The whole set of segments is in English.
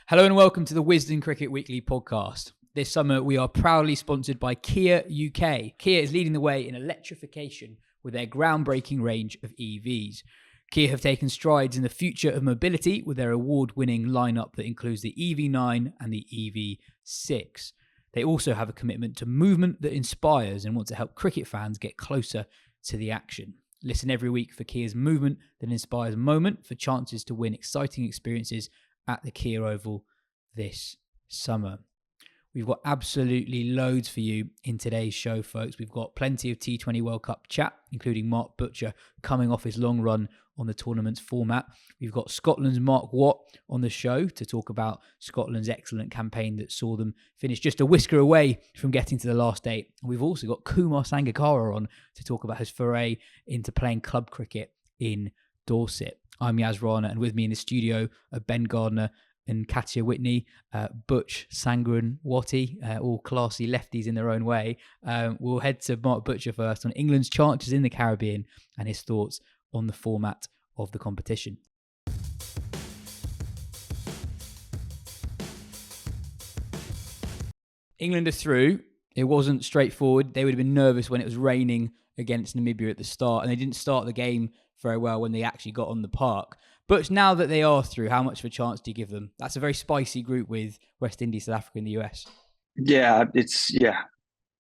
Hello and welcome to the Wisden Cricket Weekly podcast. This summer we are proudly sponsored by Kia UK. Kia is leading the way in electrification with their groundbreaking range of EVs. Kia have taken strides in the future of mobility with their award-winning lineup that includes the EV9 and the EV6. They also have a commitment to movement that inspires and want to help cricket fans get closer to the action. Listen every week for Kia's movement that inspires moment for chances to win exciting experiences at the Kia Oval this summer. We've got absolutely loads for you in today's show, folks. We've got plenty of T20 World Cup chat, including Mark Butcher coming off his long run on the tournament's format. We've got Scotland's Mark Watt on the show to talk about Scotland's excellent campaign that saw them finish just a whisker away from getting to the last eight. And we've also got Kumar Sangakkara on to talk about his foray into playing club cricket in Dorset. I'm Yas Rana, and with me in the studio are Ben Gardner and Katya, Witney, Butch, Sangren, Watty, all classy lefties in their own way. We'll head to Mark Butcher first on England's chances in the Caribbean and his thoughts on the format of the competition. England are through. It wasn't straightforward. They would have been nervous when it was raining against Namibia at the start, and they didn't start the game very well when they actually got on the park. But now that they are through, how much of a chance do you give them? That's a very spicy group with West Indies, South Africa and the US. Yeah, it's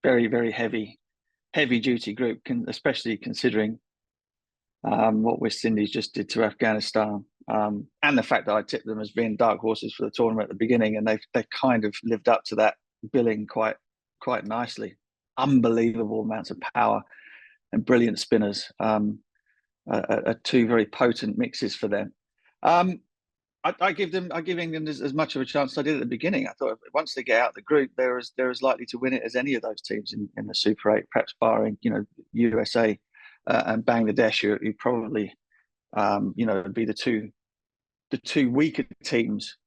very, very heavy duty group, especially considering what West Indies just did to Afghanistan, and the fact that I tipped them as being dark horses for the tournament at the beginning, and they kind of lived up to that billing quite nicely. Unbelievable amounts of power and brilliant spinners. Are two very potent mixes for them. I give England as much of a chance as I did at the beginning. I thought once they get out of the group, they're as likely to win it as any of those teams in the Super 8, perhaps barring USA and Bangladesh, who probably would be the two weaker teams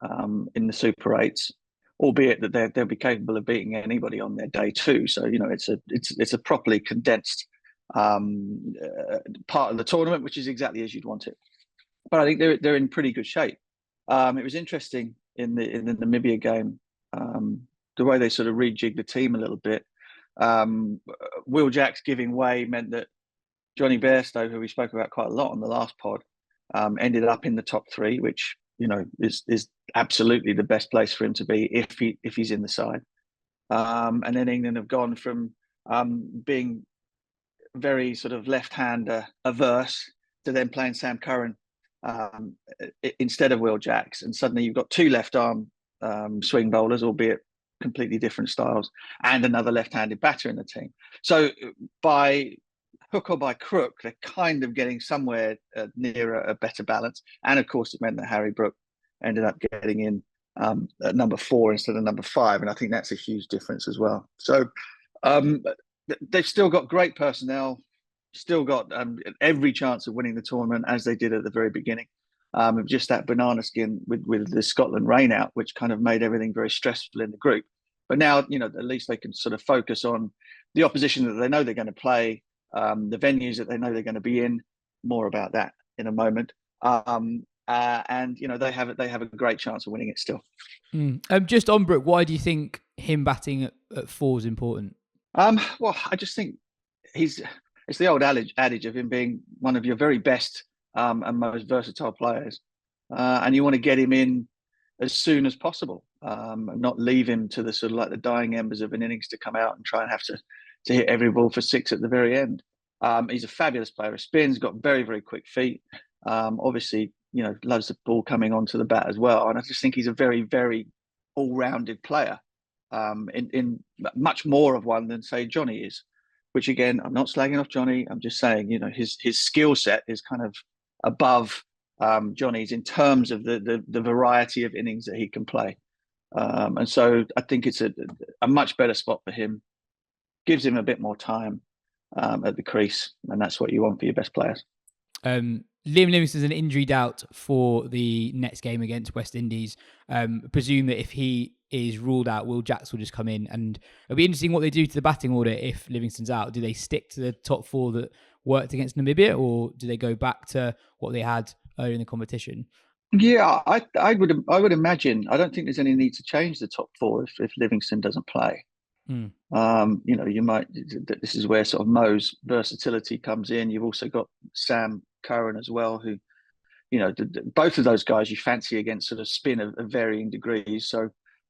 in the Super 8s, albeit that they'll be capable of beating anybody on their day too. So it's a properly condensed part of the tournament, which is exactly as you'd want it. But I think they're in pretty good shape. It was interesting in the Namibia game, the way they sort of rejigged the team a little bit. Will Jacks giving way meant that Johnny Bairstow, who we spoke about quite a lot on the last pod, ended up in the top three, which is absolutely the best place for him to be if he's in the side. And then England have gone from being very sort of left-hand averse to then playing Sam Curran instead of Will Jacks, and suddenly you've got two left-arm swing bowlers, albeit completely different styles, and another left-handed batter in the team. So by hook or by crook, they're kind of getting somewhere near a better balance. And of course, it meant that Harry Brook ended up getting in at number 4 instead of number 5, and I think that's a huge difference as well. So they've still got great personnel, still got every chance of winning the tournament as they did at the very beginning. Just that banana skin with the Scotland rain out, which kind of made everything very stressful in the group. But now, at least they can sort of focus on the opposition that they know they're going to play, the venues that they know they're going to be in. More about that in a moment. And they have a great chance of winning it still. Just on Brook, why do you think him batting at 4 is important? Well, I just think it's the old adage of him being one of your very best and most versatile players, and you want to get him in as soon as possible, and not leave him to the sort of like the dying embers of an innings to come out and try and have to hit every ball for 6 at the very end. He's a fabulous player. He spins, got very, very quick feet. Obviously, loves the ball coming onto the bat as well. And I just think he's a very, very all-rounded player. In much more of one than say Johnny is, which again, I'm not slagging off Johnny. I'm just saying, his skill set is kind of above Johnny's in terms of the variety of innings that he can play. And so I think it's a much better spot for him. Gives him a bit more time at the crease, and that's what you want for your best players. Liam Livingstone's an injury doubt for the next game against West Indies. Presume that if he is ruled out, Will Jacks will just come in, and it'll be interesting what they do to the batting order if Livingstone's out. Do they stick to the top 4 that worked against Namibia, or do they go back to what they had earlier in the competition? Yeah, I would imagine. I don't think there's any need to change the top four if Livingston doesn't play. Mm. You might. This is where sort of Mo's versatility comes in. You've also got Sam Curran as well, who both of those guys you fancy against sort of spin of varying degrees. So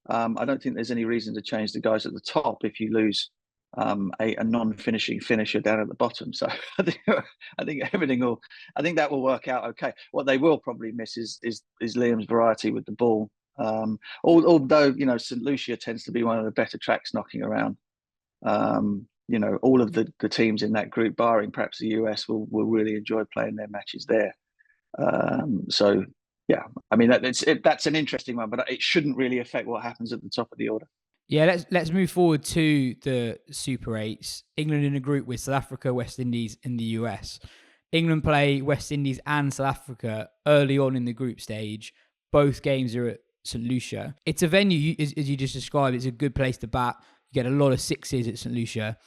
I don't think there's any reason to change the guys at the top if you lose a non-finishing finisher down at the bottom. So I think everything will. I think that will work out okay. What they will probably miss is Liam's variety with the ball. Although St Lucia tends to be one of the better tracks knocking around. All of the teams in that group, barring perhaps the US, will really enjoy playing their matches there. So yeah, I mean that's an interesting one, but it shouldn't really affect what happens at the top of the order. Yeah, let's move forward to the Super Eights. England in a group with South Africa, West Indies, and the US. England play West Indies and South Africa early on in the group stage. Both games are at St Lucia. It's a venue, as you just described. It's a good place to bat. You get a lot of sixes at St Lucia.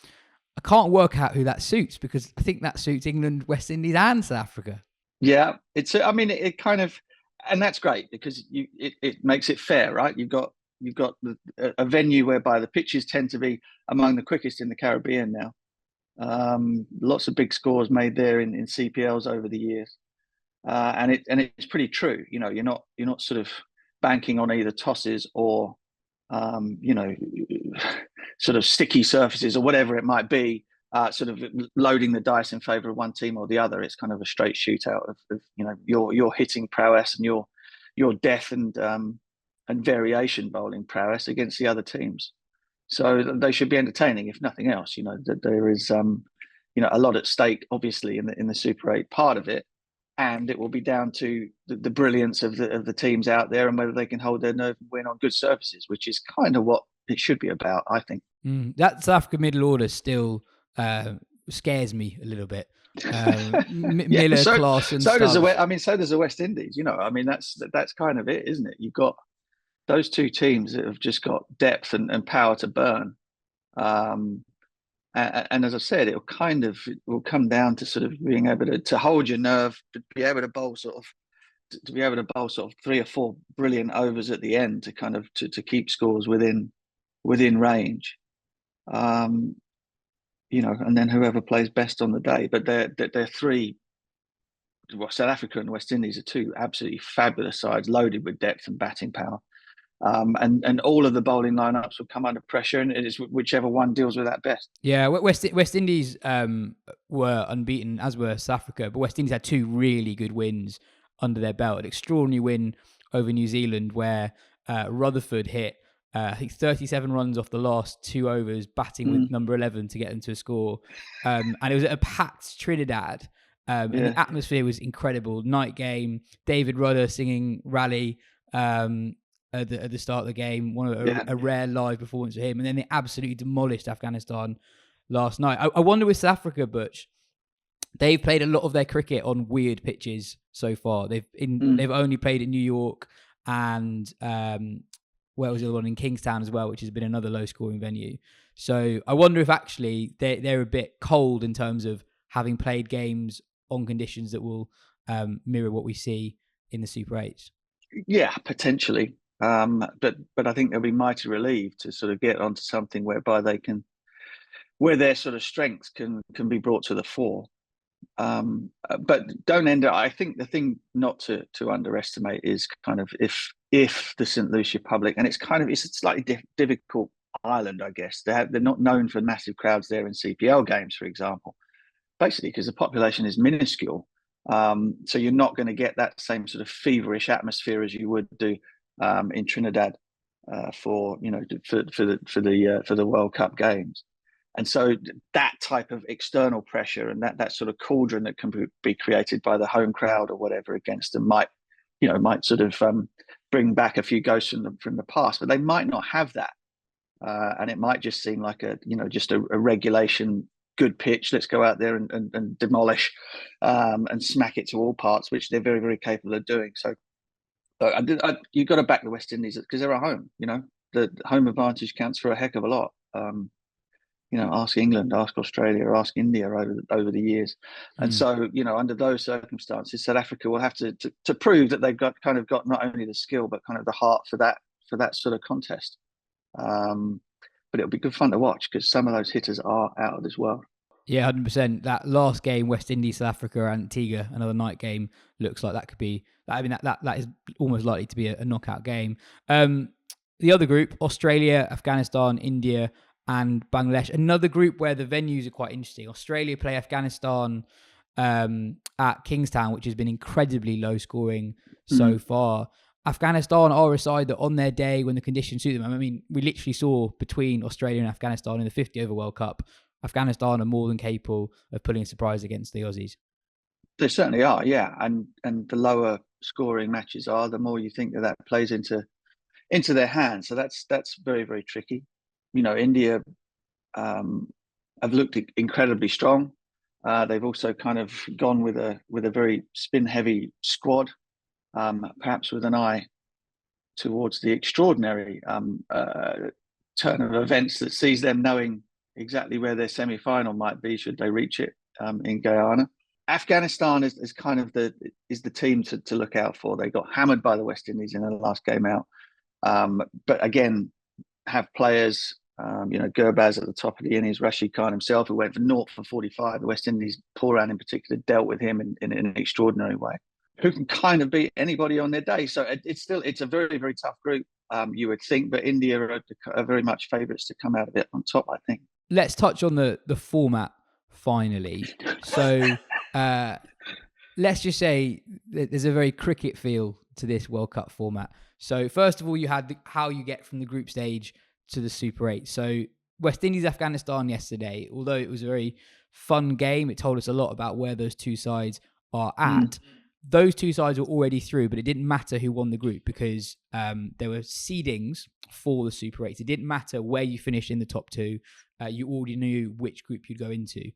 I can't work out who that suits because I think that suits England, West Indies, and South Africa. Yeah, I mean, it kind of, and that's great because it makes it fair, right? You've got a venue whereby the pitches tend to be among the quickest in the Caribbean now. Lots of big scores made there in CPLs over the years, and it's pretty true. You're not sort of banking on either tosses or sort of sticky surfaces or whatever it might be. Sort of loading the dice in favour of one team or the other. It's kind of a straight shootout of your hitting prowess and your depth and variation bowling prowess against the other teams. So they should be entertaining, if nothing else. That there is a lot at stake, obviously, in the Super 8 part of it, and it will be down to the brilliance of the teams out there and whether they can hold their nerve and win on good surfaces, which is kind of what it should be about, I think. That South Africa middle order still scares me a little bit. Miller, Klaasen, so does the West Indies. I mean that's kind of it, isn't it? You've got those two teams that have just got depth and power to burn. And as I said, it will come down to sort of being able to hold your nerve, to be able to bowl sort of 3 or 4 brilliant overs at the end to kind of to keep scores within range. And then whoever plays best on the day. But they're three. Well, South Africa and West Indies are two absolutely fabulous sides, loaded with depth and batting power. And all of the bowling lineups will come under pressure, and it is whichever one deals with that best. Yeah, West Indies were unbeaten, as were South Africa, but West Indies had 2 really good wins under their belt. An extraordinary win over New Zealand, where Rutherford hit I think 37 runs off the last 2 overs, batting with number 11 to get them to a score. And it was at a packed Trinidad. And the atmosphere was incredible. Night game, David Rudder singing Rally at the start of the game. A rare live performance for him. And then they absolutely demolished Afghanistan last night. I wonder with South Africa, Butch, they've played a lot of their cricket on weird pitches so far. They've only played in New York and where was the other one, in Kingstown as well, which has been another low-scoring venue. So I wonder if actually they're a bit cold in terms of having played games on conditions that will mirror what we see in the Super 8s. Yeah, potentially. But I think they'll be mighty relieved to sort of get onto something whereby where their sort of strengths can be brought to the fore. But don't end up. I think the thing not to underestimate is kind of if the St Lucia public, and it's a slightly difficult island, I guess. They're not known for massive crowds there in CPL games, for example, basically because the population is minuscule. So you're not going to get that same sort of feverish atmosphere as you would do in Trinidad for the World Cup games. And so that type of external pressure and that sort of cauldron that can be created by the home crowd or whatever against them might sort of bring back a few ghosts from the past, but they might not have that. And it might just seem like just a regulation good pitch. Let's go out there and demolish and smack it to all parts, which they're very, very capable of doing. So you've got to back the West Indies because they're at home. The home advantage counts for a heck of a lot. ask England, ask Australia, ask India over the years. And so, under those circumstances, South Africa will have to prove that they've got not only the skill but kind of the heart for that sort of contest. But it'll be good fun to watch because some of those hitters are out of this world. Yeah, 100%. That last game, West Indies, South Africa, Antigua, another night game, looks like that could be. I mean, that is almost likely to be a knockout game. The other group, Australia, Afghanistan, India, and Bangladesh. Another group where the venues are quite interesting. Australia play Afghanistan at Kingstown, which has been incredibly low scoring so far. Afghanistan are a side that on their day when the conditions suit them, I mean, we literally saw between Australia and Afghanistan in the 50 over World Cup, Afghanistan are more than capable of putting a surprise against the Aussies. They certainly are, yeah. And the lower scoring matches are, the more you think that plays into their hands. So that's very, very tricky. India have looked incredibly strong. They've also kind of gone with a very spin heavy squad. Perhaps with an eye towards the extraordinary turn of events that sees them knowing exactly where their semi-final might be should they reach it in Guyana. Afghanistan is kind of the team to look out for. They got hammered by the West Indies in the last game out, but again have players. Gurbaz at the top of the innings, Rashid Khan himself, who went for 0 for 45. The West Indies, Pooran in particular, dealt with him in an extraordinary way. Who can kind of beat anybody on their day. So it's a very, very tough group, you would think, but India are very much favourites to come out of it on top, I think. Let's touch on the format finally. So let's just say there's a very cricket feel to this World Cup format. So first of all, you had how you get from the group stage to the Super 8. So West Indies, Afghanistan yesterday, although it was a very fun game, it told us a lot about where those two sides are at. Those two sides were already through, but it didn't matter who won the group because there were seedings for the Super 8. It didn't matter where you finished in the top two. You already knew which group you'd go into.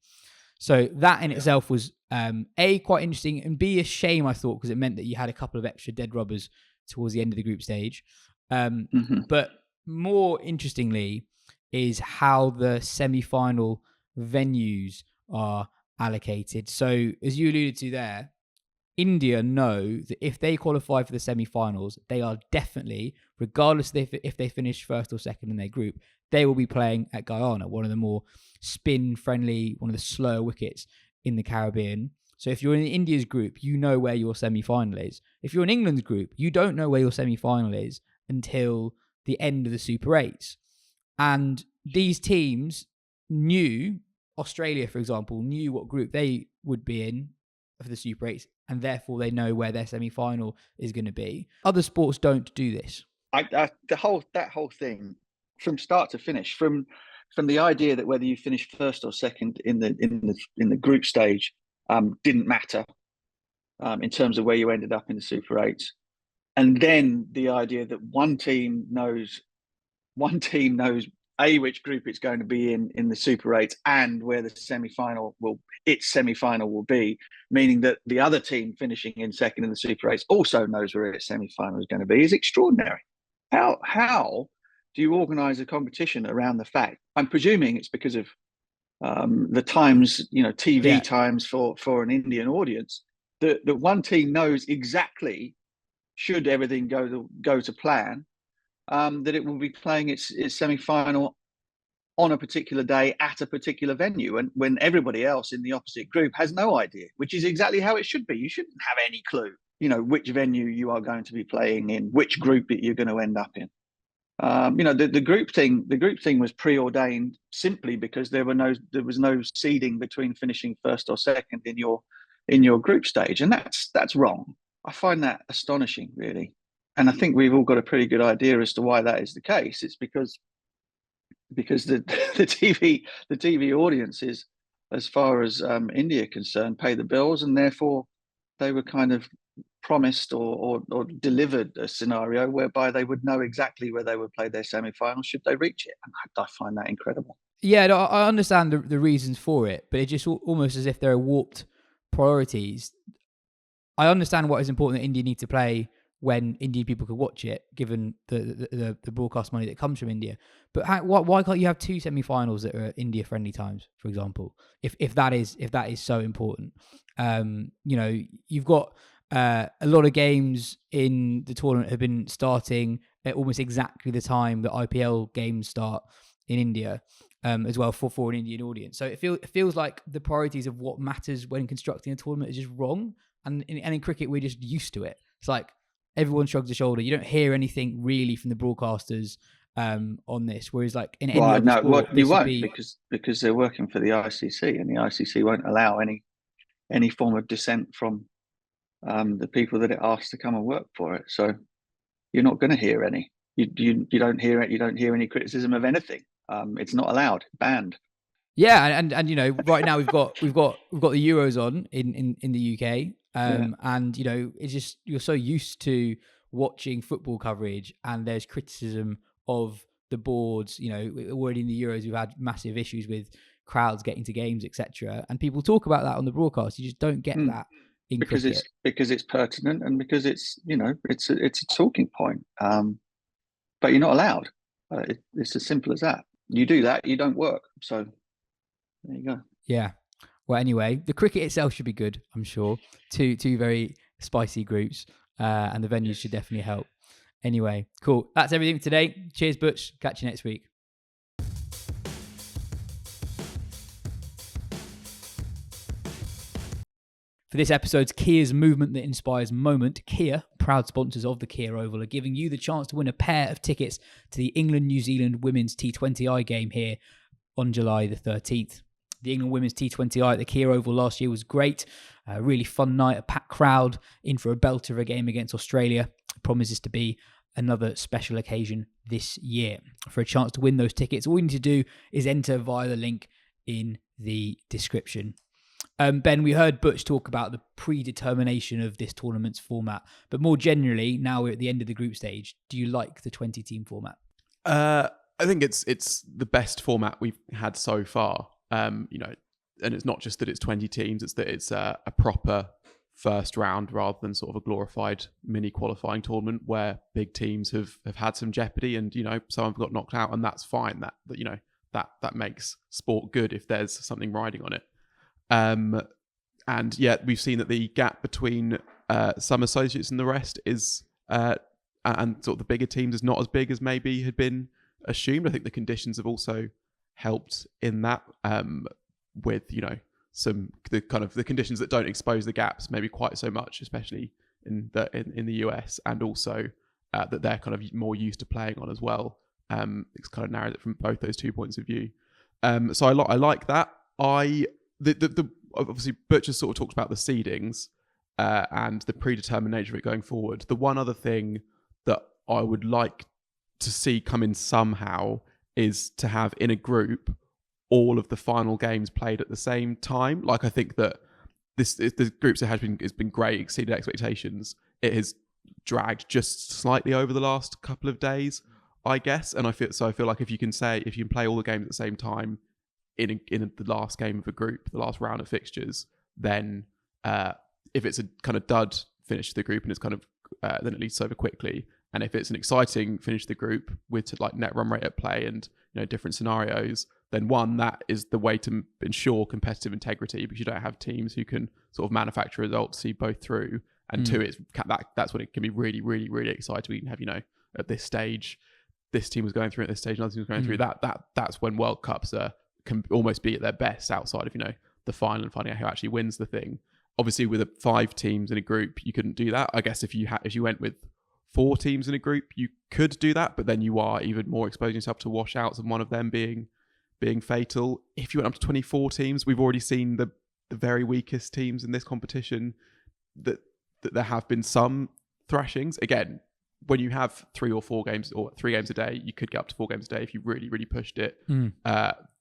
So that in itself was A, quite interesting, and B, a shame, I thought, because it meant that you had a couple of extra dead rubbers towards the end of the group stage. But more interestingly is how the semi-final venues are allocated. So as you alluded to there, India know that if they qualify for the semi-finals, they are definitely, regardless if they finish first or second in their group, they will be playing at Guyana, one of the more spin-friendly, one of the slower wickets in the Caribbean. So if you're in India's group, you know where your semi-final is. If you're in England's group, you don't know where your semi-final is until the end of the Super 8s. And these teams knew, Australia, for example, knew what group they would be in for the Super 8s, and therefore they know where their semi-final is going to be. Other sports don't do this. That whole thing, from start to finish, from the idea that whether you finish first or second in the group stage didn't matter in terms of where you ended up in the Super 8s, and then the idea that one team knows which group it's going to be in the Super 8s and where the semi-final will be, meaning that the other team finishing in second in the Super 8s also knows where its semi-final is going to be, is extraordinary. How do you organise a competition around the fact? I'm presuming it's because of the times, TV times for an Indian audience, that one team knows exactly, should everything go to plan, that it will be playing its semi-final on a particular day at a particular venue, and when everybody else in the opposite group has no idea, which is exactly how it should be. You shouldn't have any clue, which venue you are going to be playing in, which group that you're going to end up in. The group thing was preordained simply because there was no seeding between finishing first or second in your group stage, and that's wrong. I find that astonishing, really. And I think we've all got a pretty good idea as to why that is the case. It's because the TV audiences, as far as India are concerned, pay the bills, and therefore they were kind of promised or delivered a scenario whereby they would know exactly where they would play their semi-final should they reach it. And I find that incredible. Yeah, no, I understand the reasons for it, but it's just almost as if there are warped priorities. I understand what is important that India need to play when Indian people could watch it, given the broadcast money that comes from India. But why can't you have 2 semi-finals that are India friendly times, for example? If that is so important, you've got a lot of games in the tournament have been starting at almost exactly the time that IPL games start in India, as well for an Indian audience. So it feels like the priorities of what matters when constructing a tournament is just wrong. And in cricket, we're just used to it. It's like everyone shrugs a shoulder. You don't hear anything really from the broadcasters on this. Whereas like in any other sport, you won't because they're working for the ICC, and the ICC won't allow any form of dissent from the people that it asks to come and work for it. So you're not going to hear any. You don't hear it. You don't hear any criticism of anything. It's not allowed. Banned. Yeah, and right now we've got the Euros on in the UK, and it's just you're so used to watching football coverage, and there's criticism of the boards. Already in the Euros we've had massive issues with crowds getting to games, etc. And people talk about that on the broadcast. You just don't get that in cricket because it's pertinent and because it's it's a talking point. But you're not allowed. It's as simple as that. You do that, you don't work. So there you go. Yeah. Well, anyway, the cricket itself should be good, I'm sure. Two very spicy groups, and the venues should definitely help. Anyway, cool. That's everything for today. Cheers, Butch. Catch you next week. For this episode's Kia's Movement That Inspires moment, Kia, proud sponsors of the Kia Oval, are giving you the chance to win a pair of tickets to the England-New Zealand Women's T20I game here on July the 13th. The England Women's T20I at the Kia Oval last year was great. A really fun night, a packed crowd, in for a belter of a game against Australia. It promises to be another special occasion this year. For a chance to win those tickets, all you need to do is enter via the link in the description. Ben, we heard Butch talk about the predetermination of this tournament's format, but more generally, now we're at the end of the group stage. Do you like the 20-team format? I think it's the best format we've had so far. And it's not just that it's 20 teams; it's that it's a proper first round rather than sort of a glorified mini qualifying tournament where big teams have had some jeopardy and some have got knocked out, and that's fine. That makes sport good if there's something riding on it. And yet we've seen that the gap between some associates and the rest is and sort of the bigger teams is not as big as maybe had been assumed. I think the conditions have also helped in that, with the conditions that don't expose the gaps maybe quite so much, especially in the US, and also that they're kind of more used to playing on as well. It's kind of narrowed it from both those 2 points of view. So I like that. The obviously Butcher sort of talked about the seedings and the predetermined nature of it going forward. The one other thing that I would like to see come in somehow is to have in a group all of the final games played at the same time. Like, I think that the groups that has been great, exceeded expectations. It has dragged just slightly over the last couple of days, I guess. And I feel like if you can play all the games at the same time in the last game of a group, the last round of fixtures, then if it's a kind of dud finish to the group and it's kind of then at least over quickly, and if it's an exciting finish to the group with like net run rate at play and different scenarios, then one, that is the way to ensure competitive integrity, because you don't have teams who can sort of manufacture results, see both through, and two, that's when it can be really, really, really exciting. We can have at this stage, this team was going through at this stage, another team was going through. That's when World Cups can almost be at their best outside of the final and finding out who actually wins the thing. Obviously, with 5 teams in a group, you couldn't do that. I guess if you went with 4 teams in a group, you could do that, but then you are even more exposing yourself to washouts and one of them being fatal. If you went up to 24 teams, we've already seen the very weakest teams in this competition that there have been some thrashings. Again, when you have 3 or 4 games or 3 games a day, you could get up to 4 games a day if you really, really pushed it.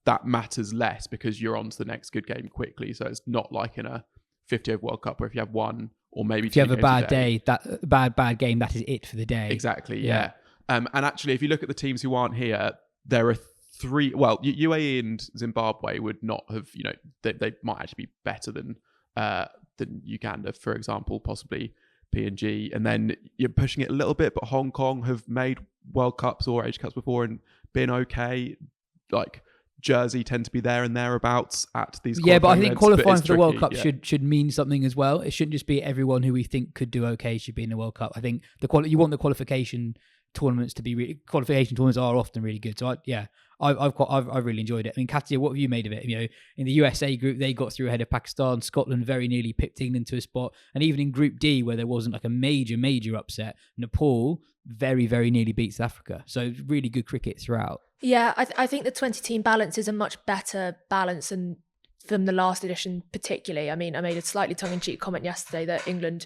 That matters less because you're on to the next good game quickly. So it's not like in a 50 over World Cup where if you have 1 or maybe 2 if you have a bad day, bad game, that is it for the day. Exactly, yeah. And actually, if you look at the teams who aren't here, there are 3. Well, UAE and Zimbabwe would not have. They might actually be better than Uganda, for example, possibly. PNG, and then you're pushing it a little bit, but Hong Kong have made World Cups or Age Cups before and been okay. Like Jersey tend to be there and thereabouts at these. Yeah, but I think qualifying for the World Cup yeah. should mean something as well. It shouldn't just be everyone who we think could do okay should be in the World Cup. I think you want the qualification tournaments to be qualification tournaments are often really good. So I've really enjoyed it. I mean, Katya, what have you made of it? You know, in the USA group, they got through ahead of Pakistan. Scotland very nearly pipped England to a spot, and even in Group D, where there wasn't like a major upset, Nepal very nearly beat South Africa. So really good cricket throughout. Yeah, I think the 20-team balance is a much better balance than from the last edition, particularly. I mean, I made a slightly tongue-in-cheek comment yesterday that England,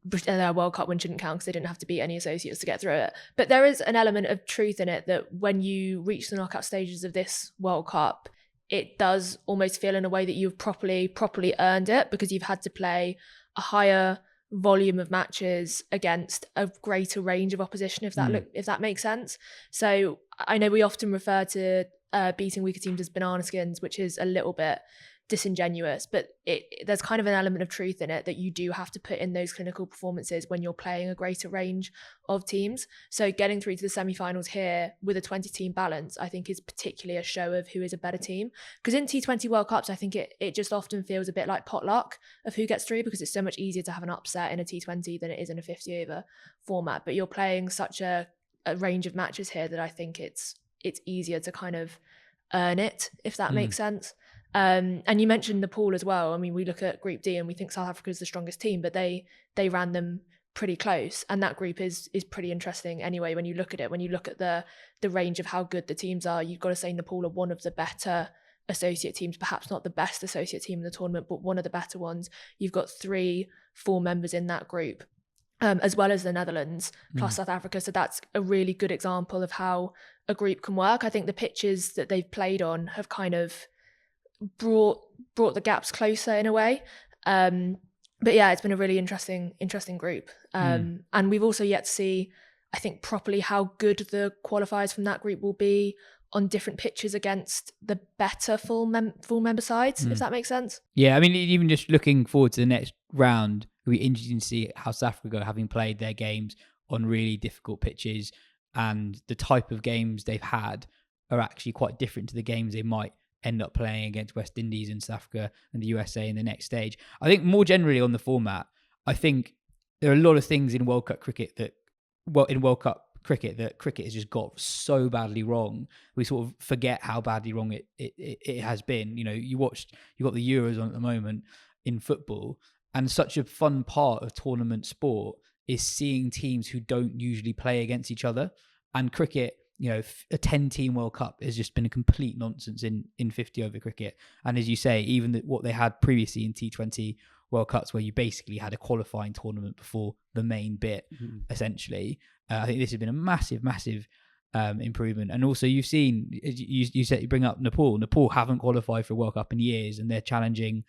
their World Cup win shouldn't count because they didn't have to beat any associates to get through it. But there is an element of truth in it that when you reach the knockout stages of this World Cup, it does almost feel in a way that you've properly earned it, because you've had to play a higher volume of matches against a greater range of opposition, if that makes sense. So I know we often refer to beating weaker teams as banana skins, which is a little bit disingenuous, but there's kind of an element of truth in it that you do have to put in those clinical performances when you're playing a greater range of teams. So getting through to the semi-finals here with a 20-team balance, I think is particularly a show of who is a better team. Because in T20 World Cups, I think it just often feels a bit like potluck of who gets through, because it's so much easier to have an upset in a T20 than it is in a 50-over format. But you're playing such a range of matches here that I think it's easier to kind of earn it, if that makes sense. And you mentioned Nepal as well. I mean, we look at Group D and we think South Africa is the strongest team, but they ran them pretty close. And that group is pretty interesting anyway. When you look at it, when you look at the range of how good the teams are, you've got to say Nepal are one of the better associate teams, perhaps not the best associate team in the tournament, but one of the better ones. You've got 3 full members in that group, as well as the Netherlands plus South Africa. So that's a really good example of how a group can work. I think the pitches that they've played on have kind of brought the gaps closer in a way. But yeah, it's been a really interesting group. And we've also yet to see, I think, properly how good the qualifiers from that group will be on different pitches against the better full member sides, if that makes sense. Yeah, I mean, even just looking forward to the next round, it'll be interesting to see how South Africa, having played their games on really difficult pitches, and the type of games they've had are actually quite different to the games they might end up playing against West Indies and South Africa and the USA in the next stage. I think more generally on the format, I think there are a lot of things in World Cup cricket that cricket has just got so badly wrong. We sort of forget how badly wrong it has been. You know, you got the Euros on at the moment in football, and such a fun part of tournament sport is seeing teams who don't usually play against each other. And cricket, you know, a 10-team World Cup has just been a complete nonsense in 50-over cricket. And as you say, even what they had previously in T20 World Cups, where you basically had a qualifying tournament before the main bit, essentially. I think this has been a massive improvement. And also, you've seen, you said, you bring up Nepal. Nepal haven't qualified for a World Cup in years, and they're challenging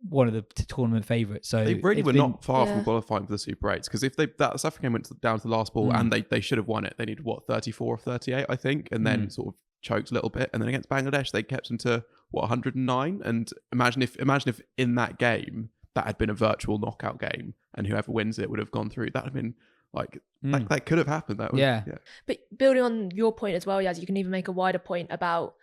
one of the tournament favourites. So they really were not far from qualifying for the Super 8s, because if that South Africa went down to the last ball and they should have won it, they needed 34 or 38, I think, and then sort of choked a little bit. And then against Bangladesh, they kept them to 109. And imagine if in that game that had been a virtual knockout game and whoever wins it would have gone through. That would have been like that could have happened. That would, yeah. But building on your point as well, Yas, you can even make a wider point about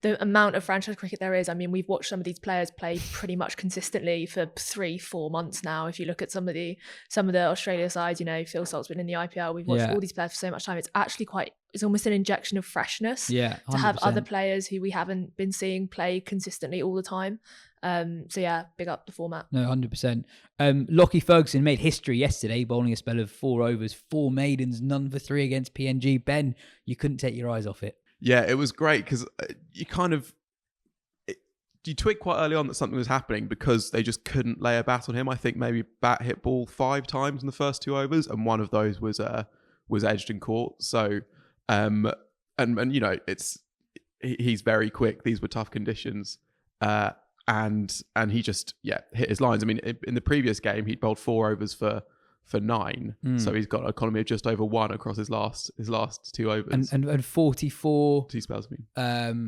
the amount of franchise cricket there is. I mean, we've watched some of these players play pretty much consistently for 3-4 months now. If you look at some of the Australia sides, you know, Phil Salt's been in the IPL. We've watched all these players for so much time. It's actually it's almost an injection of freshness to have other players who we haven't been seeing play consistently all the time. So yeah, big up the format. No, 100%. Lockie Ferguson made history yesterday, bowling a spell of 4 overs, 4 maidens, none for 3 against PNG. Ben, you couldn't take your eyes off it. Yeah, it was great because you tweaked quite early on that something was happening because they just couldn't lay a bat on him. I think maybe bat hit ball 5 times in the first 2 overs, and one of those was edged and caught. So, and you know, he's very quick. These were tough conditions, and he just hit his lines. I mean, in the previous game, he'd bowled 4 overs for 9, so he's got an economy of just over 1 across his last 2 overs, and 44 T spells me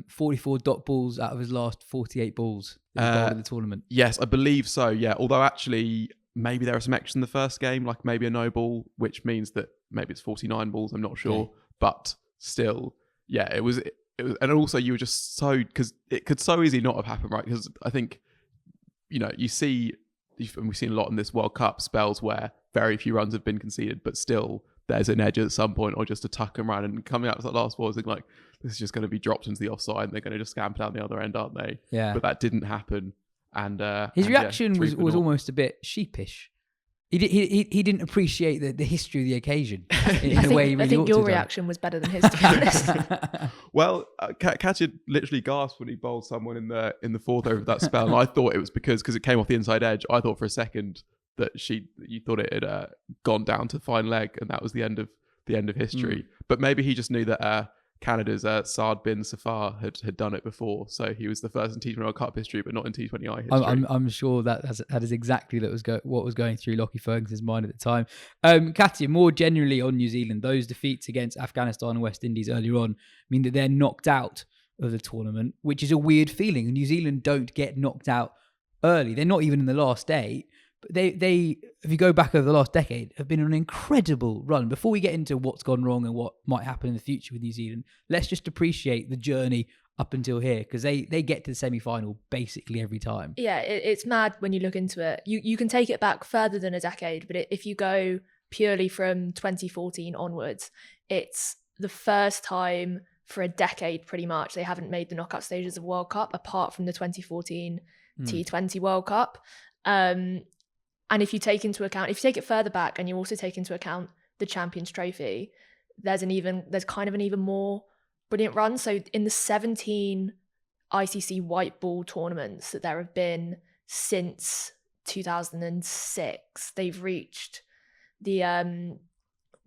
44 dot balls out of his last 48 balls in the tournament. Yes, I believe so. Yeah, although actually maybe there are some extras in the first game, like maybe a no ball, which means that maybe it's 49 balls. I'm not sure, but still, yeah, it was, and also you were just so, because it could so easily not have happened, right? Because I think, we've seen a lot in this World Cup spells where very few runs have been conceded, but still there's an edge at some point, or just a tuck and run, and coming out to that last ball, I think like, this is just going to be dropped into the offside and they're going to just scamper down the other end, aren't they? Yeah. But that didn't happen. And his reaction was almost a bit sheepish. He didn't appreciate the history of the occasion in a way he really I think ought your to have reaction was better than his, to be honest. Well, Katya literally gasped when he bowled someone in the fourth over of that spell, and I thought it was because it came off the inside edge. I thought for a second that you thought it had gone down to fine leg, and that was the end of history. But maybe he just knew that Canada's Saad bin Safar had done it before, so he was the first in T20 World Cup history, but not in T20I history. I'm sure that is exactly what was going through Lockie Ferguson's mind at the time. Katya, more generally on New Zealand, those defeats against Afghanistan and West Indies earlier on mean that they're knocked out of the tournament, which is a weird feeling. New Zealand don't get knocked out early; they're not even in the last 8. They, if you go back over the last decade, have been on an incredible run. Before we get into what's gone wrong and what might happen in the future with New Zealand, let's just appreciate the journey up until here, because they get to the semi-final basically every time. Yeah, it's mad when you look into it. You can take it back further than a decade, but if you go purely from 2014 onwards, it's the first time for a decade pretty much they haven't made the knockout stages of World Cup, apart from the 2014 T20 World Cup. And if you take it further back and you also take into account the Champions Trophy, there's kind of an even more brilliant run. So in the 17 ICC white ball tournaments that there have been since 2006, they've reached the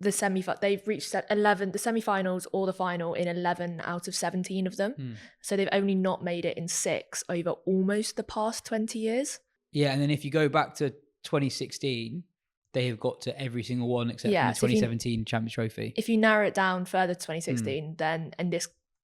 semi-finals or the final in 11 out of 17 of them. So they've only not made it in 6 over almost the past 20 years. Yeah, and then if you go back to 2016, they have got to every single one except for the 2017 Champions Trophy. If you narrow it down further to 2016, then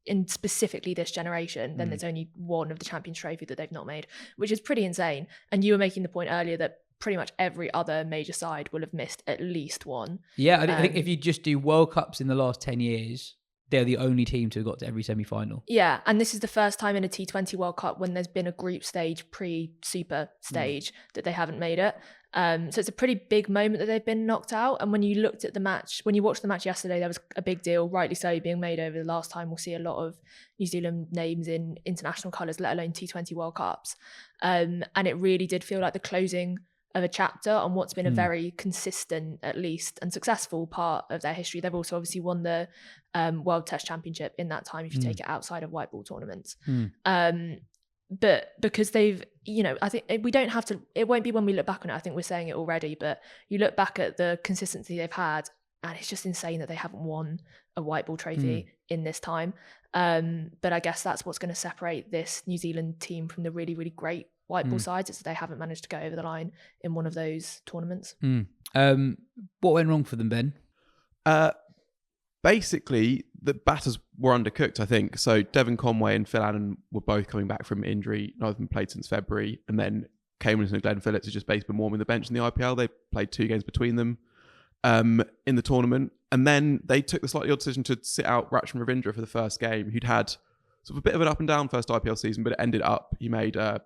in specifically this generation, then there's only one of the Champions Trophy that they've not made, which is pretty insane. And you were making the point earlier that pretty much every other major side will have missed at least one. Yeah, I think if you just do World Cups in the last 10 years, they're the only team to have got to every semi-final. Yeah, and this is the first time in a T20 World Cup when there's been a group stage, pre-super stage, that they haven't made it. So it's a pretty big moment that they've been knocked out. And when you watched the match yesterday, there was a big deal, rightly so, being made over the last time we'll see a lot of New Zealand names in international colours, let alone T20 World Cups. And it really did feel like the closing of a chapter on what's been a very consistent, at least, and successful part of their history. They've also obviously won the World Test Championship in that time, if you take it outside of white ball tournaments. But because they've, I think it won't be when we look back on it, I think we're saying it already, but you look back at the consistency they've had, and it's just insane that they haven't won a white ball trophy in this time. But I guess that's what's going to separate this New Zealand team from the really, really great white ball sides, is that they haven't managed to go over the line in one of those tournaments. What went wrong for them, Ben? Basically, the batters were undercooked, I think. So Devon Conway and Phil Annan were both coming back from injury. Neither of them played since February. And then Kane Williamson and Glenn Phillips have just basically been warming the bench in the IPL. They played 2 games between them in the tournament. And then they took the slightly odd decision to sit out Rachman Ravindra for the first game, who'd had sort of a bit of an up and down first IPL season, but it ended up, he made a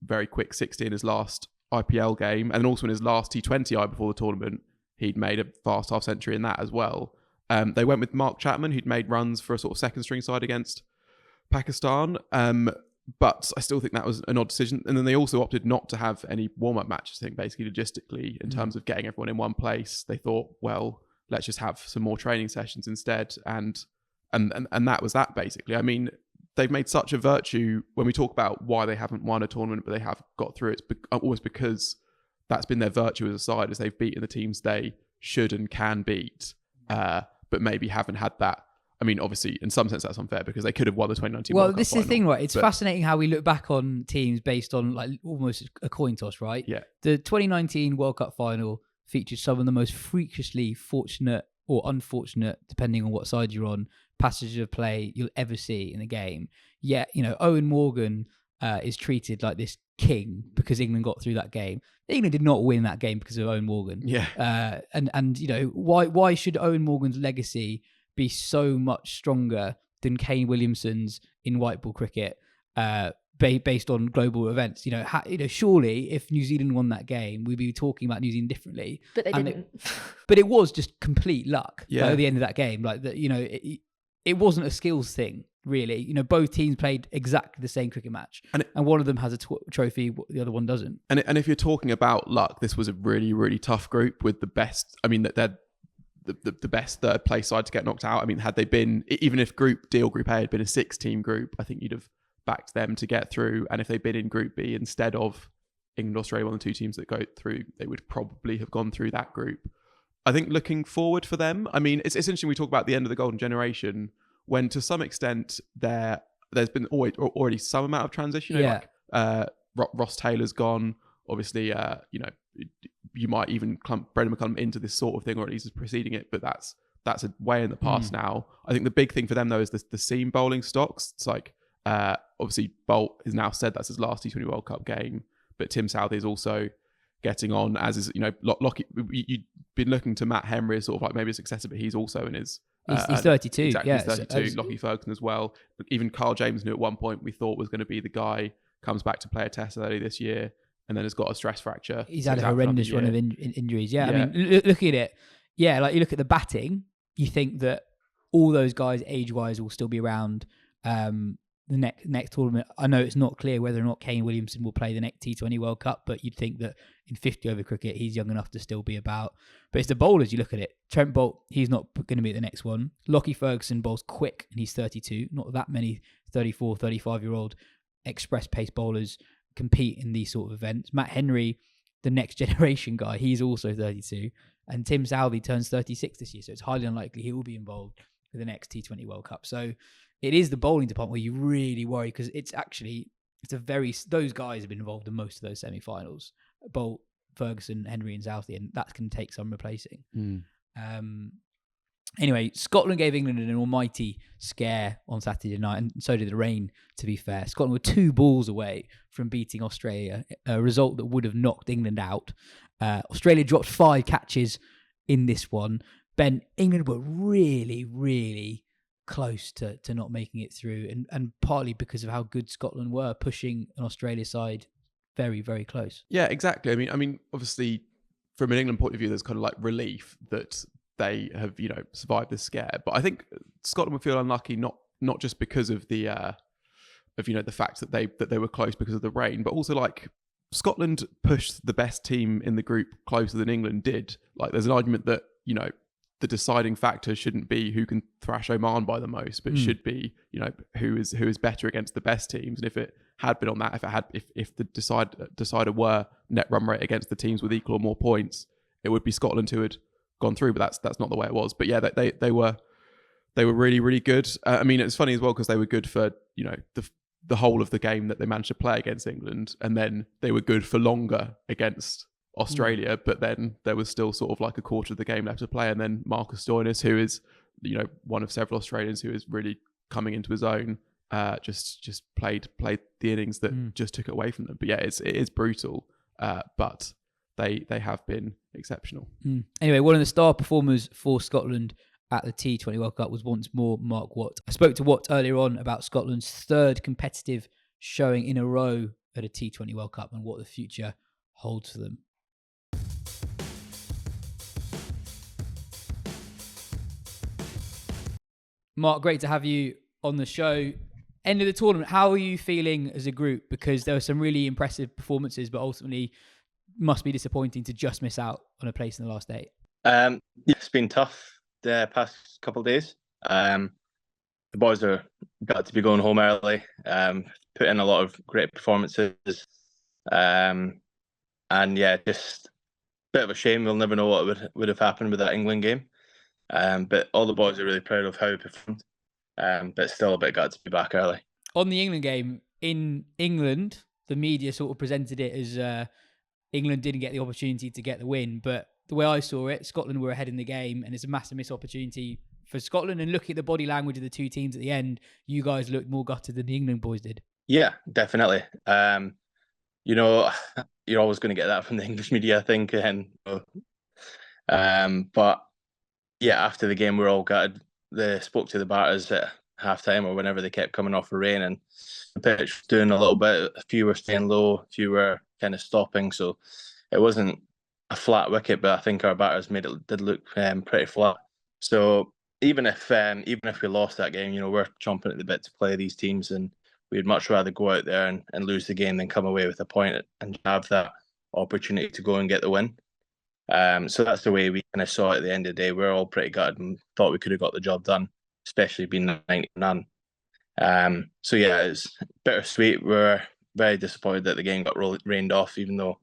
very quick 60 in his last IPL game. And then also in his last T20I before the tournament, he'd made a fast half century in that as well. They went with Mark Chapman, who'd made runs for a sort of second string side against Pakistan. But I still think that was an odd decision. And then they also opted not to have any warm-up matches, I think, basically logistically, in terms of getting everyone in one place. They thought, well, let's just have some more training sessions instead. And that was that, basically. I mean, they've made such a virtue when we talk about why they haven't won a tournament, but they have got through it. It's always because that's been their virtue as a side, as they've beaten the teams they should and can beat. But maybe haven't had that. I mean, obviously, in some sense, that's unfair because they could have won the 2019 World Cup this is final, the thing, right? It's fascinating how we look back on teams based on like almost a coin toss, right? Yeah. The 2019 World Cup final featured some of the most freakishly fortunate or unfortunate, depending on what side you're on, passages of play you'll ever see in a game. Yet, Owen Morgan is treated like this king because England got through that game. England did not win that game because of Owen Morgan. Yeah. And you know, why should Owen Morgan's legacy be so much stronger than Kane Williamson's in white ball cricket, based on global events? You know, surely if New Zealand won that game, we'd be talking about New Zealand differently. But they didn't. But it was just complete luck. Yeah. At the end of that game, like that, you know, it wasn't a skills thing. Really, you know, both teams played exactly the same cricket match, and one of them has a trophy, the other one doesn't. And if you're talking about luck, this was a really, really tough group with the best. I mean, that they're the best third place side to get knocked out. I mean, had they been, even if Group D or Group A had been a 6-team group, I think you'd have backed them to get through. And if they'd been in Group B instead of England, Australia, one of the two teams that go through, they would probably have gone through that group. I think looking forward for them, I mean, it's interesting we talk about the end of the golden generation, when to some extent there's been already some amount of transition. Yeah. Like, Ross Taylor's gone. Obviously, you know, you might even clump Brendan McCullum into this sort of thing, or at least is preceding it, but that's a way in the past now. I think the big thing for them though is the seam bowling stocks. It's like obviously Bolt has now said that's his last T20 World Cup game, but Tim Southee is also getting on, as is, you know, Lockie. You've been looking to Matt Henry as sort of like maybe a successor, but he's also in his. He's 32. Exactly, yeah, he's 32. Lockie Ferguson as well. Even Carl James, who at one point we thought was going to be the guy, comes back to play a test early this year, and then has got a stress fracture. He's had a horrendous run of injuries. Yeah, I mean, looking at it, yeah, like you look at the batting, you think that all those guys age-wise will still be around the next tournament. I know it's not clear whether or not Kane Williamson will play the next T20 World Cup, but you'd think that in 50 over cricket, he's young enough to still be about. But it's the bowlers, you look at it. Trent Bolt, he's not going to be at the next one. Lockie Ferguson bowls quick, and he's 32. Not that many 34, 35-year-old express pace bowlers compete in these sort of events. Matt Henry, the next generation guy, he's also 32. And Tim Southee turns 36 this year, so it's highly unlikely he will be involved with the next T20 World Cup. So it is the bowling department where you really worry, because those guys have been involved in most of those semi-finals. Bolt, Ferguson, Henry and Southee, and that's going to take some replacing. Anyway, Scotland gave England an almighty scare on Saturday night, and so did the rain, to be fair. Scotland were 2 balls away from beating Australia, a result that would have knocked England out. Australia dropped 5 catches in this one. Ben, England were really, really close to not making it through, and partly because of how good Scotland were, pushing an Australia side very, very close. Yeah, exactly. I mean, obviously, from an England point of view, there's kind of like relief that they have, you know, survived this scare. But I think Scotland would feel unlucky, not just because of the you know, the fact that they were close because of the rain, but also like Scotland pushed the best team in the group closer than England did. Like, there's an argument that, you know, the deciding factor shouldn't be who can thrash Oman by the most, but should be, you know, who is better against the best teams. And if it had been on that, if the decider were net run rate against the teams with equal or more points, it would be Scotland who had gone through. But that's not the way it was. But yeah, they were really, really good. I mean, it's funny as well because they were good for, you know, the whole of the game that they managed to play against England, and then they were good for longer against Australia, but then there was still sort of like a quarter of the game left to play, and then Marcus Stoinis, who is, you know, one of several Australians who is really coming into his own, just played the innings that just took it away from them. But yeah, it is brutal, but they have been exceptional. Anyway, one of the star performers for Scotland at the T20 World Cup was once more Mark Watt. I spoke to Watt earlier on about Scotland's 3rd competitive showing in a row at a T20 World Cup and what the future holds for them. Mark, great to have you on the show. End of the tournament, how are you feeling as a group? Because there were some really impressive performances, but ultimately must be disappointing to just miss out on a place in the last 8. It's been tough the past couple of days. The boys are got to be going home early, put in a lot of great performances. And yeah, just a bit of a shame. We'll never know what would have happened with that England game. But all the boys are really proud of how we performed. But still a bit gutted to be back early. On the England game, in England, the media sort of presented it as England didn't get the opportunity to get the win. But the way I saw it, Scotland were ahead in the game, and it's a massive missed opportunity for Scotland. And looking at the body language of the two teams at the end, you guys looked more gutted than the England boys did. Yeah, definitely. You're always going to get that from the English media, I think. But yeah, after the game, we're all gutted. They spoke to the batters at halftime or whenever they kept coming off the rain, and the pitch was doing a little bit. A few were staying low, a few were kind of stopping. So it wasn't a flat wicket, but I think our batters did look pretty flat. So even if we lost that game, we're chomping at the bit to play these teams, and we'd much rather go out there and lose the game than come away with a point and have that opportunity to go and get the win. So that's the way we kind of saw it at the end of the day. We're all pretty gutted and thought we could have got the job done, especially being 90-none. So yeah, it's bittersweet. We're very disappointed that the game got rained off, even though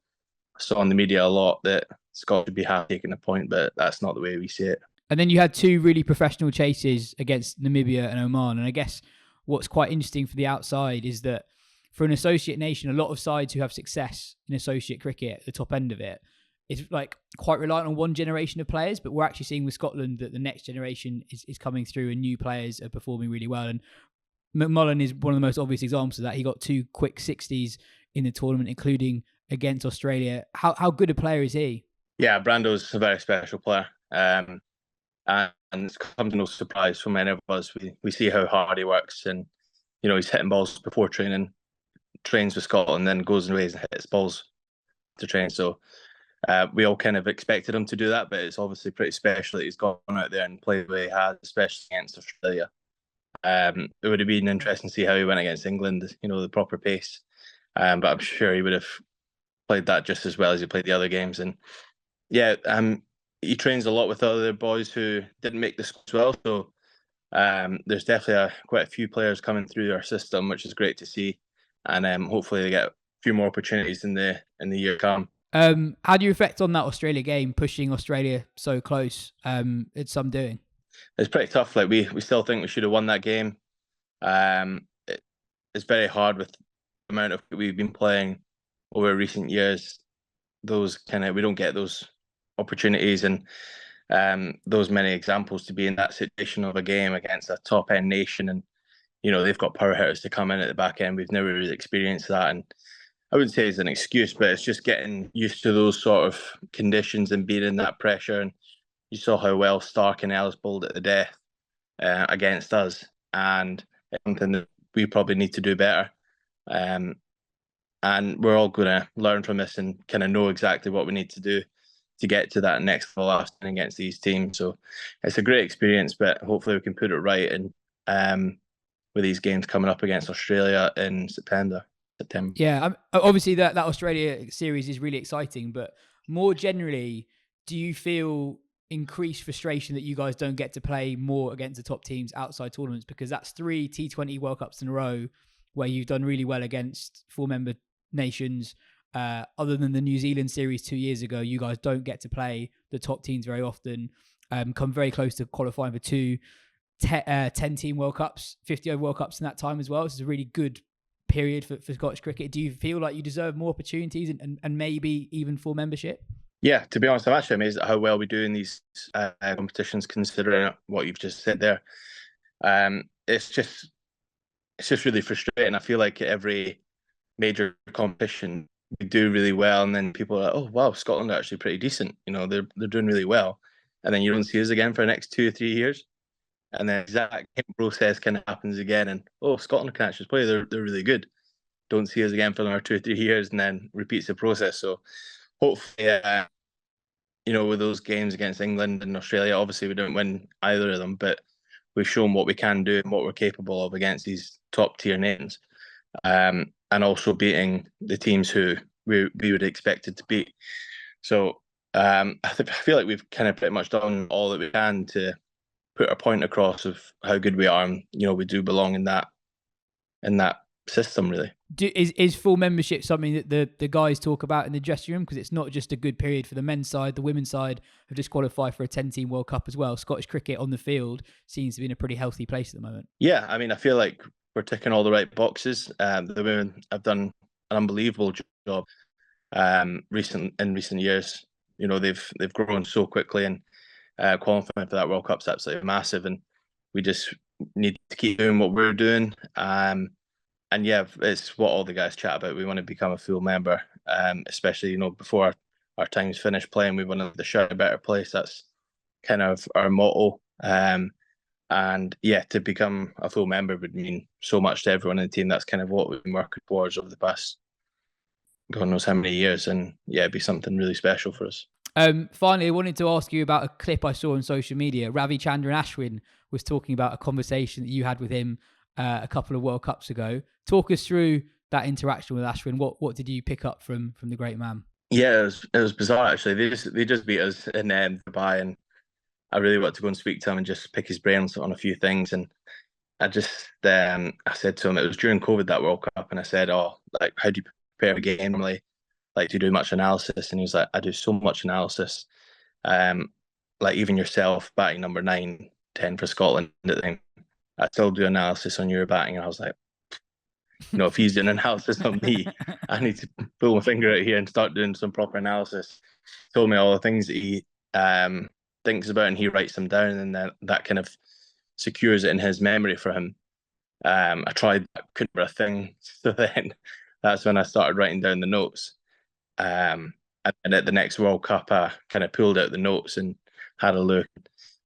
I saw on the media a lot that Scott would be happy taking a point, but that's not the way we see it. And then you had two really professional chases against Namibia and Oman. And I guess what's quite interesting for the outside is that for an associate nation, a lot of sides who have success in associate cricket at the top end of it, it's like quite reliant on one generation of players. But we're actually seeing with Scotland that the next generation is coming through and new players are performing really well. And McMullen is one of the most obvious examples of that. He got 2 quick 60s in the tournament, including against Australia. How good a player is he? Yeah, Brando's a very special player. And it's come to no surprise for many of us. We see how hard he works, and he's hitting balls before training, trains with Scotland, then goes away and hits balls to train. So we all kind of expected him to do that, but it's obviously pretty special that he's gone out there and played the way he has, especially against Australia. It would have been interesting to see how he went against England, the proper pace. But I'm sure he would have played that just as well as he played the other games. And yeah, he trains a lot with other boys who didn't make the squad as well. So there's definitely quite a few players coming through our system, which is great to see. And hopefully they get a few more opportunities in the year to come. How do you reflect on that Australia game, pushing Australia so close? It's some doing. It's pretty tough. Like we still think we should have won that game. It's very hard with the amount of we've been playing over recent years. We don't get those opportunities and those many examples to be in that situation of a game against a top end nation, and they've got power hitters to come in at the back end. We've never really experienced that, and I wouldn't say it's an excuse, but it's just getting used to those sort of conditions and being in that pressure. And you saw how well Stark and Ellis bowled at the death against us, and it's something that we probably need to do better. And we're all going to learn from this and kind of know exactly what we need to do to get to that next level against these teams. So it's a great experience, but hopefully we can put it right and with these games coming up against Australia in September. Yeah, obviously that Australia series is really exciting, but more generally, do you feel increased frustration that you guys don't get to play more against the top teams outside tournaments? Because that's 3 T20 World Cups in a row where you've done really well against full member nations. Other than the New Zealand series 2 years ago, you guys don't get to play the top teams very often. Come very close to qualifying for 2 10-team World Cups, 50-over World Cups in that time as well. This is a really good period for Scottish cricket. Do you feel like you deserve more opportunities and maybe even full membership? Yeah, to be honest, I'm actually amazed at how well we do in these competitions, considering what you've just said there. It's just really frustrating. I feel like every major competition we do really well, and then people are like, "Oh wow, Scotland are actually pretty decent. They're doing really well," and then you don't see us again for the next 2 or 3 years, and then the exact process kind of happens again, and Scotland can actually play. They're really good. Don't see us again for another 2 or 3 years, and then repeats the process. So hopefully, with those games against England and Australia, obviously we don't win either of them, but we've shown what we can do and what we're capable of against these top tier nations, and also beating the teams who we would expect it to beat. So I feel like we've kind of pretty much done all that we can to put our point across of how good we are, and we do belong in that system, really. Is full membership something that the guys talk about in the dressing room? Because it's not just a good period for the men's side. The women's side have just qualified for a 10-team World Cup as well. Scottish cricket on the field seems to be in a pretty healthy place at the moment. Yeah, I mean, I feel like we're ticking all the right boxes. The women have done an unbelievable job in recent years. They've grown so quickly, and qualifying for that World Cup's absolutely massive. And we just need to keep doing what we're doing. yeah, it's what all the guys chat about. We want to become a full member, especially before our time's finished playing. We want to the show a better place. That's kind of our motto. And yeah, to become a full member would mean so much to everyone in the team. That's kind of what we've been working towards over the past God knows how many years, and yeah, it'd be something really special for us. Finally, I wanted to ask you about a clip I saw on social media. Ravi Chandran Ashwin was talking about a conversation that you had with him a couple of World Cups ago. Talk us through that interaction with Ashwin. What did you pick up from the great man? Yeah, it was bizarre actually. They just beat us in Dubai, and I really wanted to go and speak to him and just pick his brains on a few things. And I said to him, it was during COVID, that World Cup, and I said, "Oh, like how do you prepare a game normally? Like, do you do much analysis?" And he was like, "I do so much analysis. Like even yourself batting number 9, 10 for Scotland at the time, I still do analysis on your batting." And I was like, if he's doing analysis on me, I need to pull my finger out here and start doing some proper analysis. He told me all the things that he thinks about, and he writes them down, and then that kind of secures it in his memory for him. I tried, couldn't remember a thing. So then that's when I started writing down the notes. And at the next World Cup, I kind of pulled out the notes and had a look.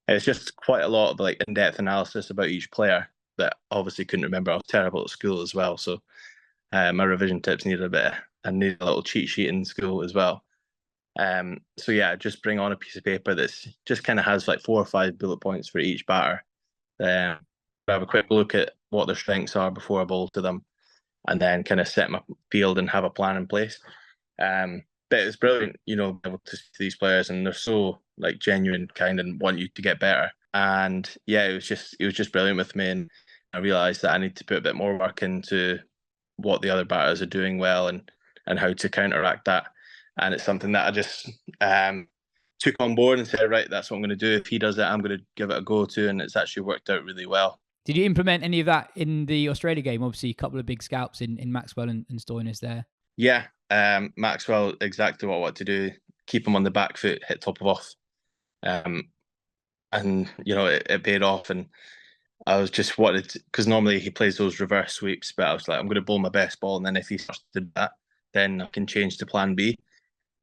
It's just quite a lot of like in-depth analysis about each player that obviously couldn't remember. I was terrible at school as well, so my revision tips needed I needed a little cheat sheet in school as well. So yeah, just bring on a piece of paper that's just kind of has like 4 or 5 bullet points for each batter. Have a quick look at what their strengths are before I bowl to them, and then kind of set my field and have a plan in place. But it's brilliant, able to see these players, and they're so like genuine, kind, and want you to get better. And yeah, it was just brilliant with me, and I realised that I need to put a bit more work into what the other batters are doing well and how to counteract that. And it's something that I just took on board and said, right, that's what I'm going to do. If he does it, I'm going to give it a go too, and it's actually worked out really well. Did you implement any of that in the Australia game? Obviously, a couple of big scalps in Maxwell and Stoinis there. Yeah, Maxwell, exactly what I want to do. Keep him on the back foot, hit top of off. And, it paid off. And I was just wanted because normally he plays those reverse sweeps, but I was like, I'm going to bowl my best ball. And then if he starts to do that, then I can change to plan B.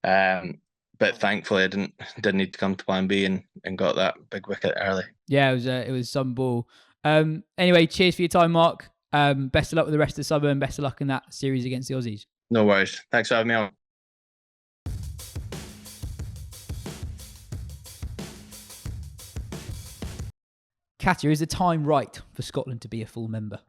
But thankfully, I didn't need to come to plan B and got that big wicket early. Yeah, it was some ball. Anyway, cheers for your time, Mark. Best of luck with the rest of the summer, and best of luck in that series against the Aussies. No worries. Thanks for having me on. Katya, is the time right for Scotland to be a full member?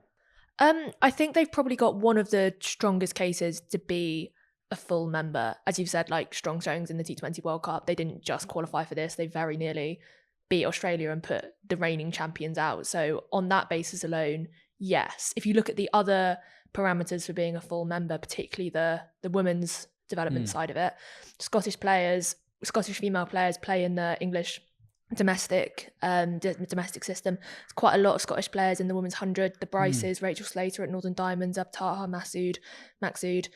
I think they've probably got one of the strongest cases to be a full member. As you've said, like strong showings in the T20 World Cup. They didn't just qualify for this. They very nearly beat Australia and put the reigning champions out. So on that basis alone, yes. If you look at the other parameters for being a full member, particularly the women's development side of it, Scottish female players play in the English domestic system. There's quite a lot of Scottish players in the women's 100. The Bryces, Rachel Slater at Northern Diamonds, Abtaha, Maxud.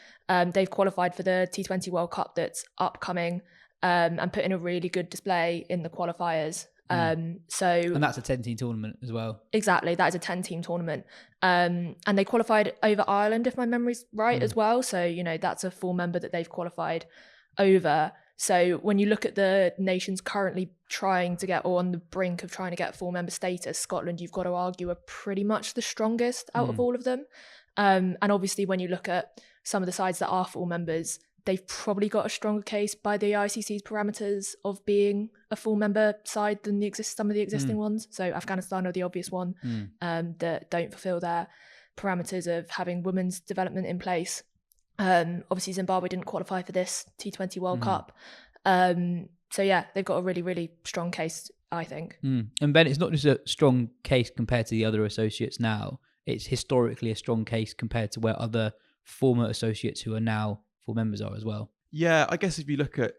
They've qualified for the T20 World Cup that's upcoming and put in a really good display in the qualifiers. And that's a 10-team tournament as well. Exactly, that is a 10-team tournament. And they qualified over Ireland, if my memory's right, as well. So, that's a full member that they've qualified over. So when you look at the nations currently trying to get, or on the brink of trying to get full member status, Scotland, you've got to argue, are pretty much the strongest out of all of them. And obviously when you look at some of the sides that are full members, they've probably got a stronger case by the ICC's parameters of being a full member side than some of the existing ones. So Afghanistan are the obvious one that don't fulfill their parameters of having women's development in place. Obviously Zimbabwe didn't qualify for this T20 World Cup. So yeah, they've got a really, really strong case, I think. And Ben, it's not just a strong case compared to the other associates now. It's historically a strong case compared to where other former associates who are now full members are as well. Yeah, I guess if you look at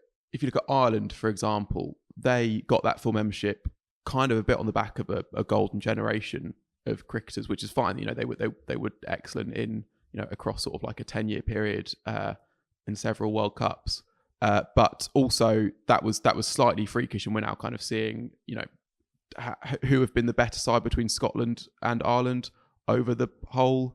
Ireland, for example, they got that full membership kind of a bit on the back of a golden generation of cricketers, which is fine. They were excellent in across sort of like a 10-year period in several World Cups. But also that was slightly freakish, and we're now kind of seeing who have been the better side between Scotland and Ireland over the whole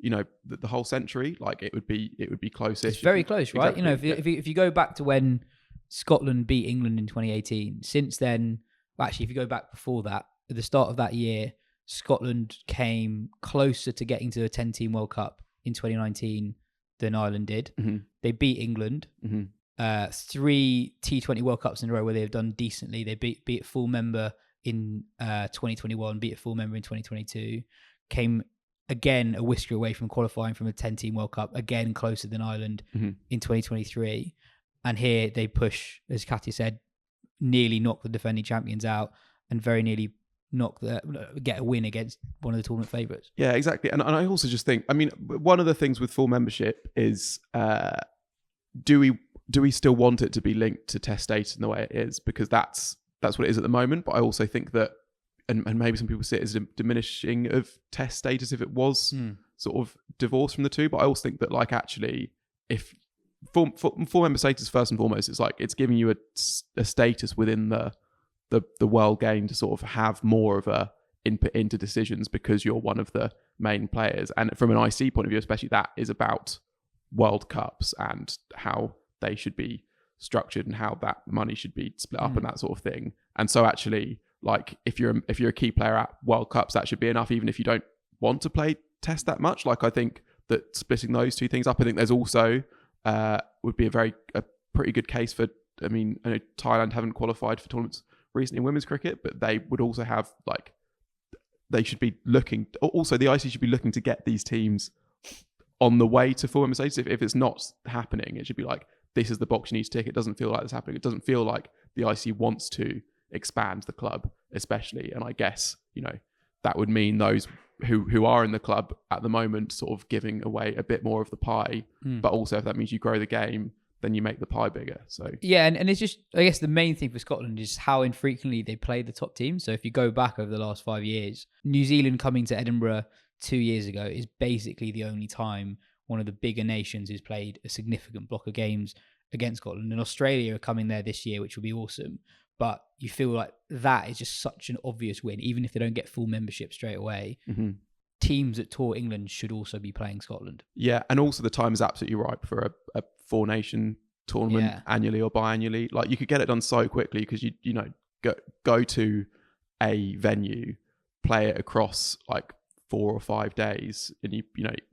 the whole century, like it would be close-ish. It's very close, right? Exactly. If you go back to when Scotland beat England in 2018, since then, well, actually, if you go back before that, at the start of that year, Scotland came closer to getting to the 10-team World Cup in 2019 than Ireland did. Mm-hmm. They beat England. Mm-hmm. 3 T20 World Cups in a row where they've done decently. They beat a full member in 2021, beat a full member in 2022, came again a whisker away from qualifying from a 10-team World Cup, again closer than Ireland in 2023. And here they push, as Katya said, nearly knock the defending champions out and very nearly get a win against one of the tournament favourites. Yeah, exactly. And I also just think, I mean, one of the things with full membership is, do we still want it to be linked to test status in the way it is? Because that's what it is at the moment. But I also think that, and maybe some people see it as a diminishing of test status if it was sort of divorced from the two. But I also think that, like, actually, if full member status, first and foremost, it's like it's giving you a status within the world game to sort of have more of a input into decisions because you're one of the main players. And from an IC point of view, especially, that is about World Cups and how they should be structured and how that money should be split up and that sort of thing. And so actually, like, if you're a key player at World Cups, that should be enough, even if you don't want to play test that much. Like, I think that splitting those two things up, I think there's also would be a pretty good case for, I mean, I know Thailand haven't qualified for tournaments recently in women's cricket, but they would also have, like, they should be looking, also the IC should be looking to get these teams on the way to full member status. If it's not happening, it should be like, this is the box you need to tick. It doesn't feel like it's happening. It doesn't feel like the IC wants to expand the club, especially. And I guess, that would mean those who are in the club at the moment sort of giving away a bit more of the pie. But also, if that means you grow the game, then you make the pie bigger. So yeah, and it's just, I guess the main thing for Scotland is how infrequently they play the top teams. So if you go back over the last 5 years, New Zealand coming to Edinburgh 2 years ago is basically the only time one of the bigger nations has played a significant block of games against Scotland. And Australia are coming there this year, which will be awesome. But you feel like that is just such an obvious win, even if they don't get full membership straight away. Teams that tour England should also be playing Scotland. Yeah, and also the time is absolutely ripe for a four-nation tournament annually or biannually. Like, you could get it done so quickly because you go to a venue, play it across like 4 or 5 days, and you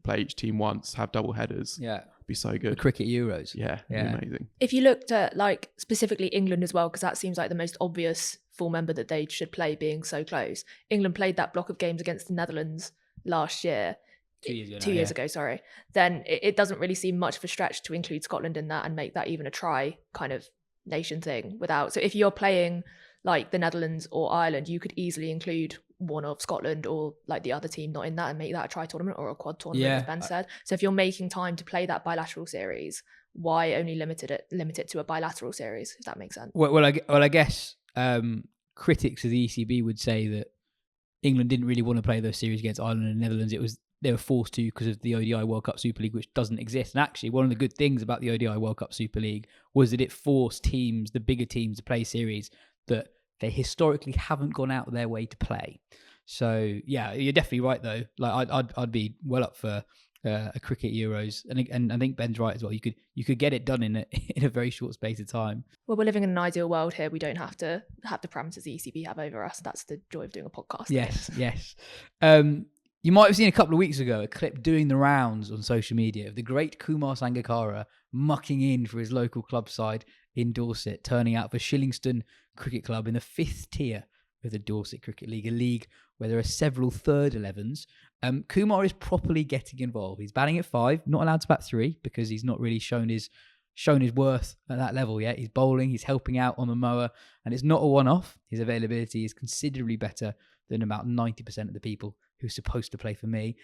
play each team once, have double headers. Yeah, it'd be so good. The cricket Euros. Yeah. Amazing. If you looked at, like, specifically England as well, because that seems like the most obvious full member that they should play, being so close. England played that block of games against the Netherlands last year. 2 years ago. 2 years ago, sorry. Then it doesn't really seem much of a stretch to include Scotland in that and make that even a try kind of nation thing without. So if you're playing like the Netherlands or Ireland, you could easily include one of Scotland or like the other team not in that and make that a tri tournament or a quad tournament, as Ben said. So if you're making time to play that bilateral series, why only limit it to a bilateral series, if that makes sense? Well, I guess critics of the ECB would say that England didn't really want to play those series against Ireland and the Netherlands. They were forced to because of the ODI World Cup Super League, which doesn't exist. And actually, one of the good things about the ODI World Cup Super League was that it forced teams, the bigger teams, to play series that they historically haven't gone out of their way to play. So yeah, you're definitely right though. Like I'd be well up for a cricket Euros, and I think Ben's right as well. You could get it done in a very short space of time. Well, we're living in an ideal world here. We don't have to have the parameters the ECB have over us. That's the joy of doing a podcast. Yes. You might have seen a couple of weeks ago a clip doing the rounds on social media of the great Kumar Sangakkara mucking in for his local club side in Dorset, turning out for Shillingston Cricket Club in the 5th tier of the Dorset Cricket League, a league where there are several third 11s. Kumar is properly getting involved. He's batting at 5, not allowed to bat 3 because he's not really shown his worth at that level yet. He's bowling, he's helping out on the mower, and it's not a one-off. His availability is considerably better than about 90% of the people who's supposed to play for me.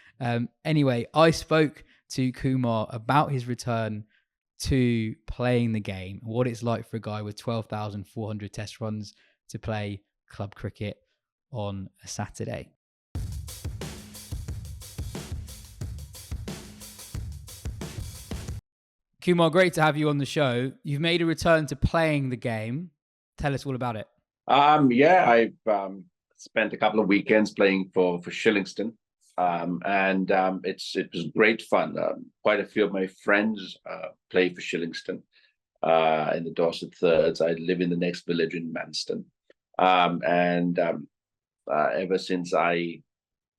Anyway, I spoke to Kumar about his return to playing the game, what it's like for a guy with 12,400 test runs to play club cricket on a Saturday. Kumar, great to have you on the show. You've made a return to playing the game. Tell us all about it. I've spent a couple of weekends playing for Shillingston. It was great fun. Quite a few of my friends play for Shillingston in the Dorset Thirds. I live in the next village in Manston. Ever since I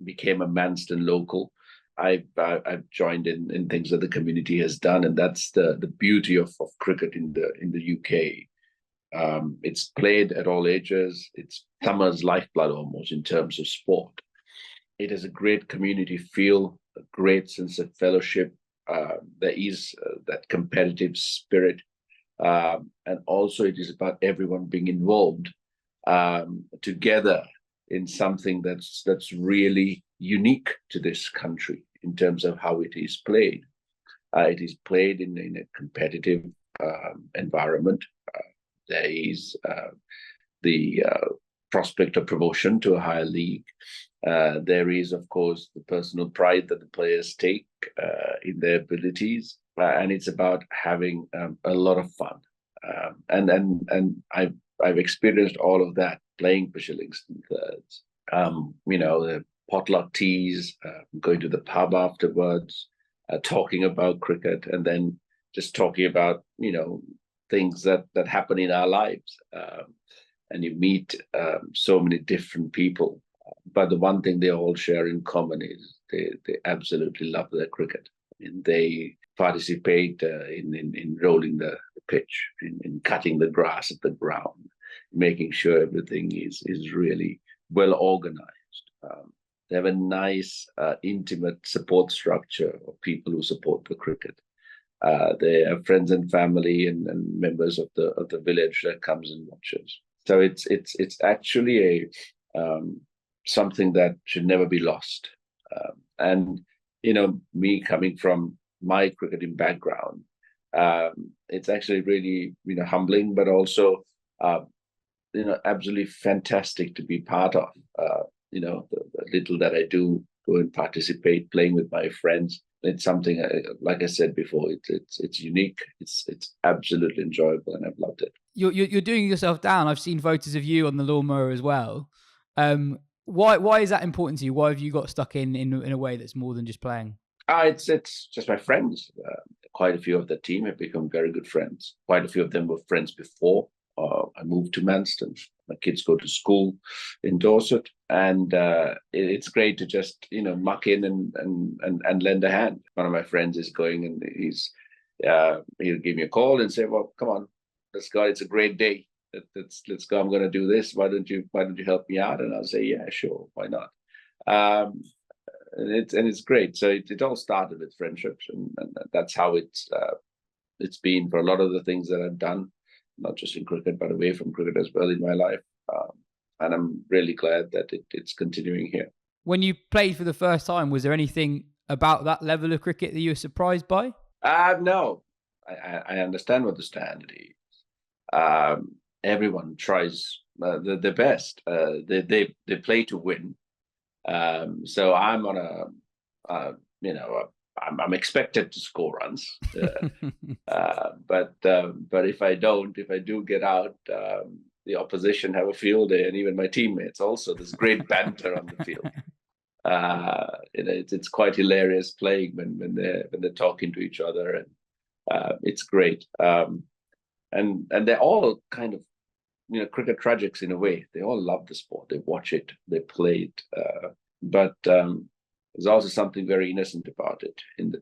became a Manston local, I've joined in things that the community has done, and that's the beauty of cricket in the UK. It's played at all ages. It's summer's lifeblood almost in terms of sport. It has a great community feel, a great sense of fellowship. There is that competitive spirit, and also it is about everyone being involved together in something that's really unique to this country in terms of how it is played. It is played in a competitive environment. There is the prospect of promotion to a higher league. There is, of course, the personal pride that the players take in their abilities, and it's about having a lot of fun. And I've experienced all of that playing for Shillingston Thirds. The potluck teas, going to the pub afterwards, talking about cricket, and then just talking about things that happen in our lives. And you meet so many different people, but the one thing they all share in common is they absolutely love their cricket. I mean, they participate in rolling the pitch, in cutting the grass at the ground, making sure everything is really well organized. They have a nice, intimate support structure of people who support the cricket. They have friends and family and members of the village that comes and watches. So it's actually something that should never be lost. Me coming from my cricketing background, it's actually really humbling, but also absolutely fantastic to be part of. The little that I do, go and participate, playing with my friends. It's something, like I said before, it's unique. It's absolutely enjoyable, and I've loved it. You're doing yourself down. I've seen photos of you on the lawnmower as well. Why is that important to you? Why have you got stuck in a way that's more than just playing? It's just my friends. Quite a few of the team have become very good friends. Quite a few of them were friends before I moved to Manston. My kids go to school in Dorset, and it's great to just muck in and lend a hand. One of my friends is going, and he'll give me a call and say, "Well, come on, let's go. It's a great day. Let's go. I'm going to do this. Why don't you help me out?" And I'll say, "Yeah, sure. Why not?" It's great. So it all started with friendships, and that's how it's been for a lot of the things that I've done, not just in cricket, but away from cricket as well in my life. And I'm really glad that it's continuing here. When you played for the first time, was there anything about that level of cricket that you were surprised by? No. I understand what the standard is. Everyone tries their best. They play to win. So I'm on I'm expected to score runs, but if I do get out, the opposition have a field day, and even my teammates also. There's great banter on the field. It's quite hilarious playing when they're talking to each other, and it's great. And they're all kind of cricket tragics in a way. They all love the sport. They watch it. They play it. But there's also something very innocent about it in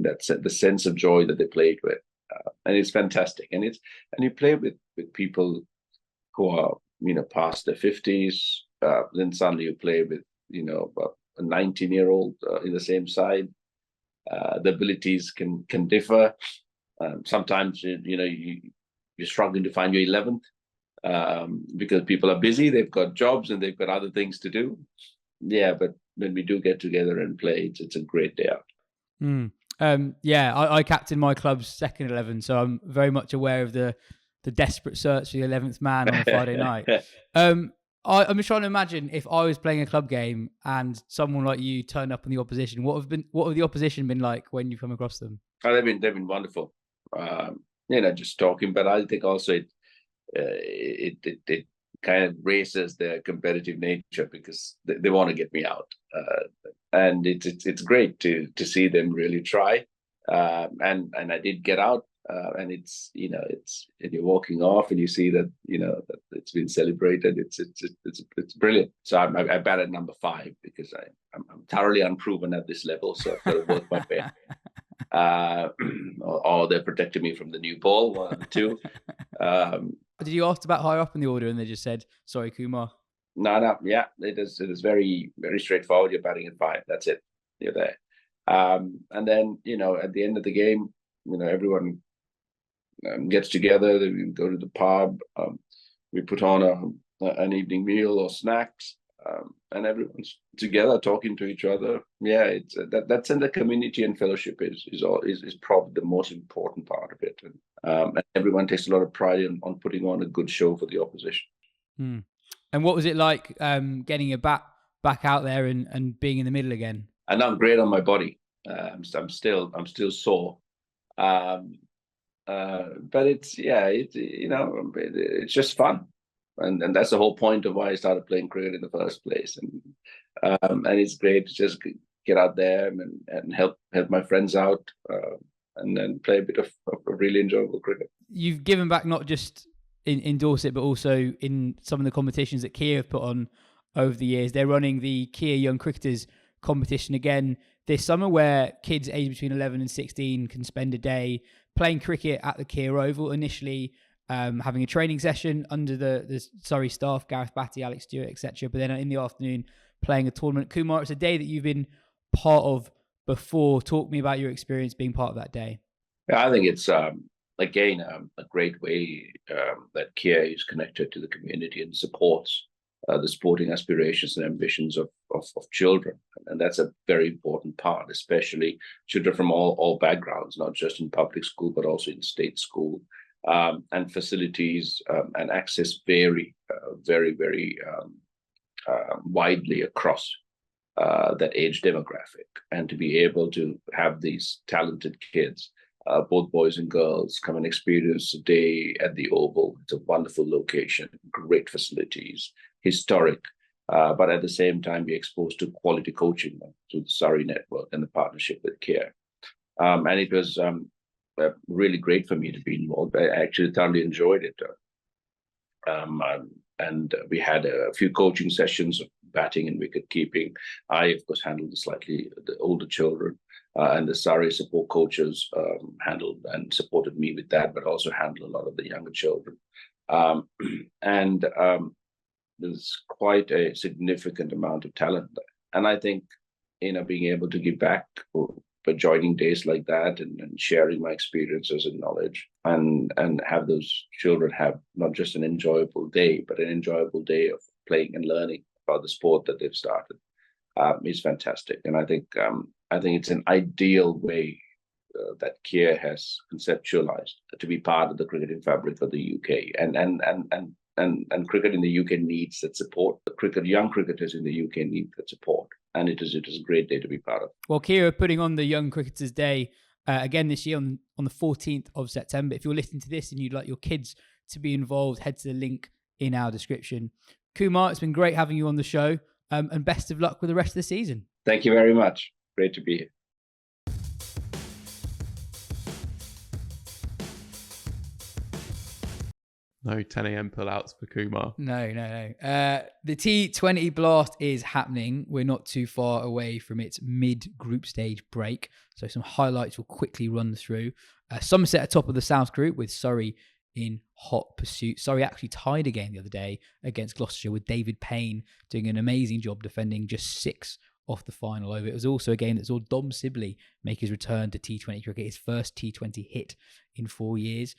that sense, the sense of joy that they play it with, and it's fantastic. And you play with people who are past their 50s. Then suddenly you play with a 19-year-old in the same side. The abilities can differ. Sometimes you're struggling to find your 11th because people are busy. They've got jobs and they've got other things to do. Yeah, but when we do get together and play, it's a great day out. I captain my club's second 11, so I'm very much aware of the desperate search for the 11th man on a Friday night. I'm just trying to imagine if I was playing a club game and someone like you turned up on the opposition. What have the opposition been like when you come across them? Oh, they've been wonderful. Just talking, but I think also it kind of raises their competitive nature because they want to get me out. and it's great to see them really try. And I did get out, and it's and you're walking off and you see that that it's been celebrated. It's brilliant. So I batted number 5 because I'm thoroughly unproven at this level, so I've got to work my way. Or they're protecting me from the new ball, one of the two. Did you ask about higher up in the order and they just said, sorry, Kumar? No, yeah, it is very, very straightforward. You're batting at 5. That's it. You're there. And then, at the end of the game, everyone gets together. We go to the pub. We put on an evening meal or snacks, and everyone's together talking to each other. Yeah, it's that's in the community, and fellowship is probably the most important part of it. And everyone takes a lot of pride on putting on a good show for the opposition. And what was it like getting your back out there and being in the middle again? And I'm great on my body. I'm still sore, but it's just fun, and that's the whole point of why I started playing cricket in the first place. And it's great to just get out there and help my friends out, and then play a bit of really enjoyable cricket. You've given back not just in Dorset, but also in some of the competitions that Kia have put on over the years. They're running the Kia Young Cricketers competition again this summer, where kids aged between 11 and 16 can spend a day playing cricket at the Kia Oval, initially having a training session under the Surrey staff, Gareth Batty, Alex Stewart, etc. But then in the afternoon, playing a tournament. Kumar, it's a day that you've been part of before. Talk me about your experience being part of that day. Yeah, I think it's again a great way that Kia is connected to the community and supports the sporting aspirations and ambitions of children, and that's a very important part, especially children from all backgrounds, not just in public school but also in state school. And facilities and access vary very, very widely across that age demographic, and to be able to have these talented kids, both boys and girls, come and experience a day at the Oval. It's a wonderful location, great facilities, historic, but at the same time be exposed to quality coaching through the Surrey network and the partnership with Care. And it was really great for me to be involved. I actually thoroughly enjoyed it. And we had a few coaching sessions of batting and wicket keeping. I, of course, handled the older children, and the Surrey support coaches handled and supported me with that, but also handled a lot of the younger children. And there's quite a significant amount of talent there. And I think, being able to give back by joining days like that and sharing my experiences and knowledge, and have those children have not just an enjoyable day, but an enjoyable day of playing and learning about the sport that they've started, is fantastic. And I think it's an ideal way that Kia has conceptualized to be part of the cricketing fabric of the UK. And cricket in the UK needs that support. Young cricketers in the UK need that support. And it is a great day to be part of. Well, Kia are putting on the Young Cricketers Day again this year on the 14th of September. If you're listening to this and you'd like your kids to be involved, head to the link in our description. Kumar, it's been great having you on the show, and best of luck with the rest of the season. Thank you very much. Great to be here. No 10 a.m. pullouts for Kumar. No. The T20 Blast is happening. We're not too far away from its mid-group stage break. So some highlights we'll quickly run through. Somerset atop of the South Group with Surrey in hot pursuit. Surrey actually tied a game the other day against Gloucestershire with David Payne doing an amazing job defending just 6 off the final over. It was also a game that saw Dom Sibley make his return to T20 cricket, his first T20 hit in 4 years.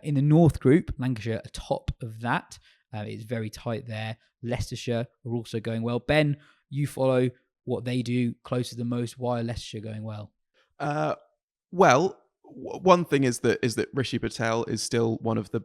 In the North Group, Lancashire atop of that. It's very tight there. Leicestershire are also going well. Ben, you follow what they do closer than most. Why are Leicestershire going well? Well, one thing is that Rishi Patel is still one of the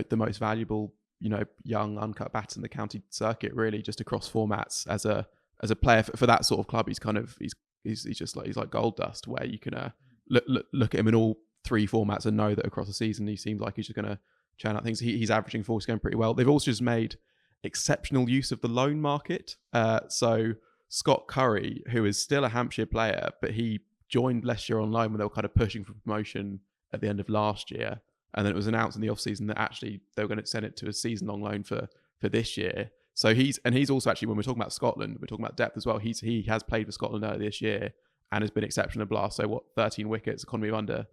the most valuable young uncut bats in the county circuit, really, just across formats as a player for that sort of club. He's just like gold dust, where you can look at him in all 3 formats and know that across the season he seems like he's just going to churn out things. He's averaging 40 going pretty well. They've also just made exceptional use of the loan market. So Scott Curry, who is still a Hampshire player, but he joined Leicester on loan when they were kind of pushing for promotion at the end of last year. And then it was announced in the off-season that actually they were going to send it to a season-long loan for this year. So he's also actually, when we're talking about Scotland, we're talking about depth as well. He has played for Scotland earlier this year and has been exceptional at Blast. So 13 wickets, economy of under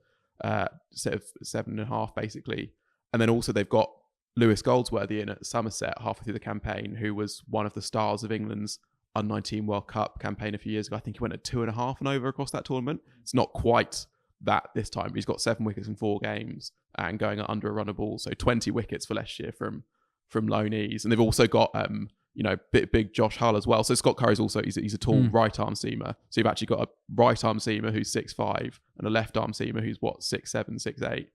7.5 basically. And then also they've got Lewis Goldsworthy in at Somerset halfway through the campaign, who was one of the stars of England's Under-19 World Cup campaign a few years ago. I think he went at 2.5 and over across that tournament. It's not quite that this time, but he's got 7 wickets in 4 games and going under a run of ball. So 20 wickets for Leicestershire from loanees. And they've also got big Josh Hull as well. So Scott Curry's also he's a tall right arm seamer. So you've actually got a right arm seamer who's 6'5" and a left arm seamer who's 6'7",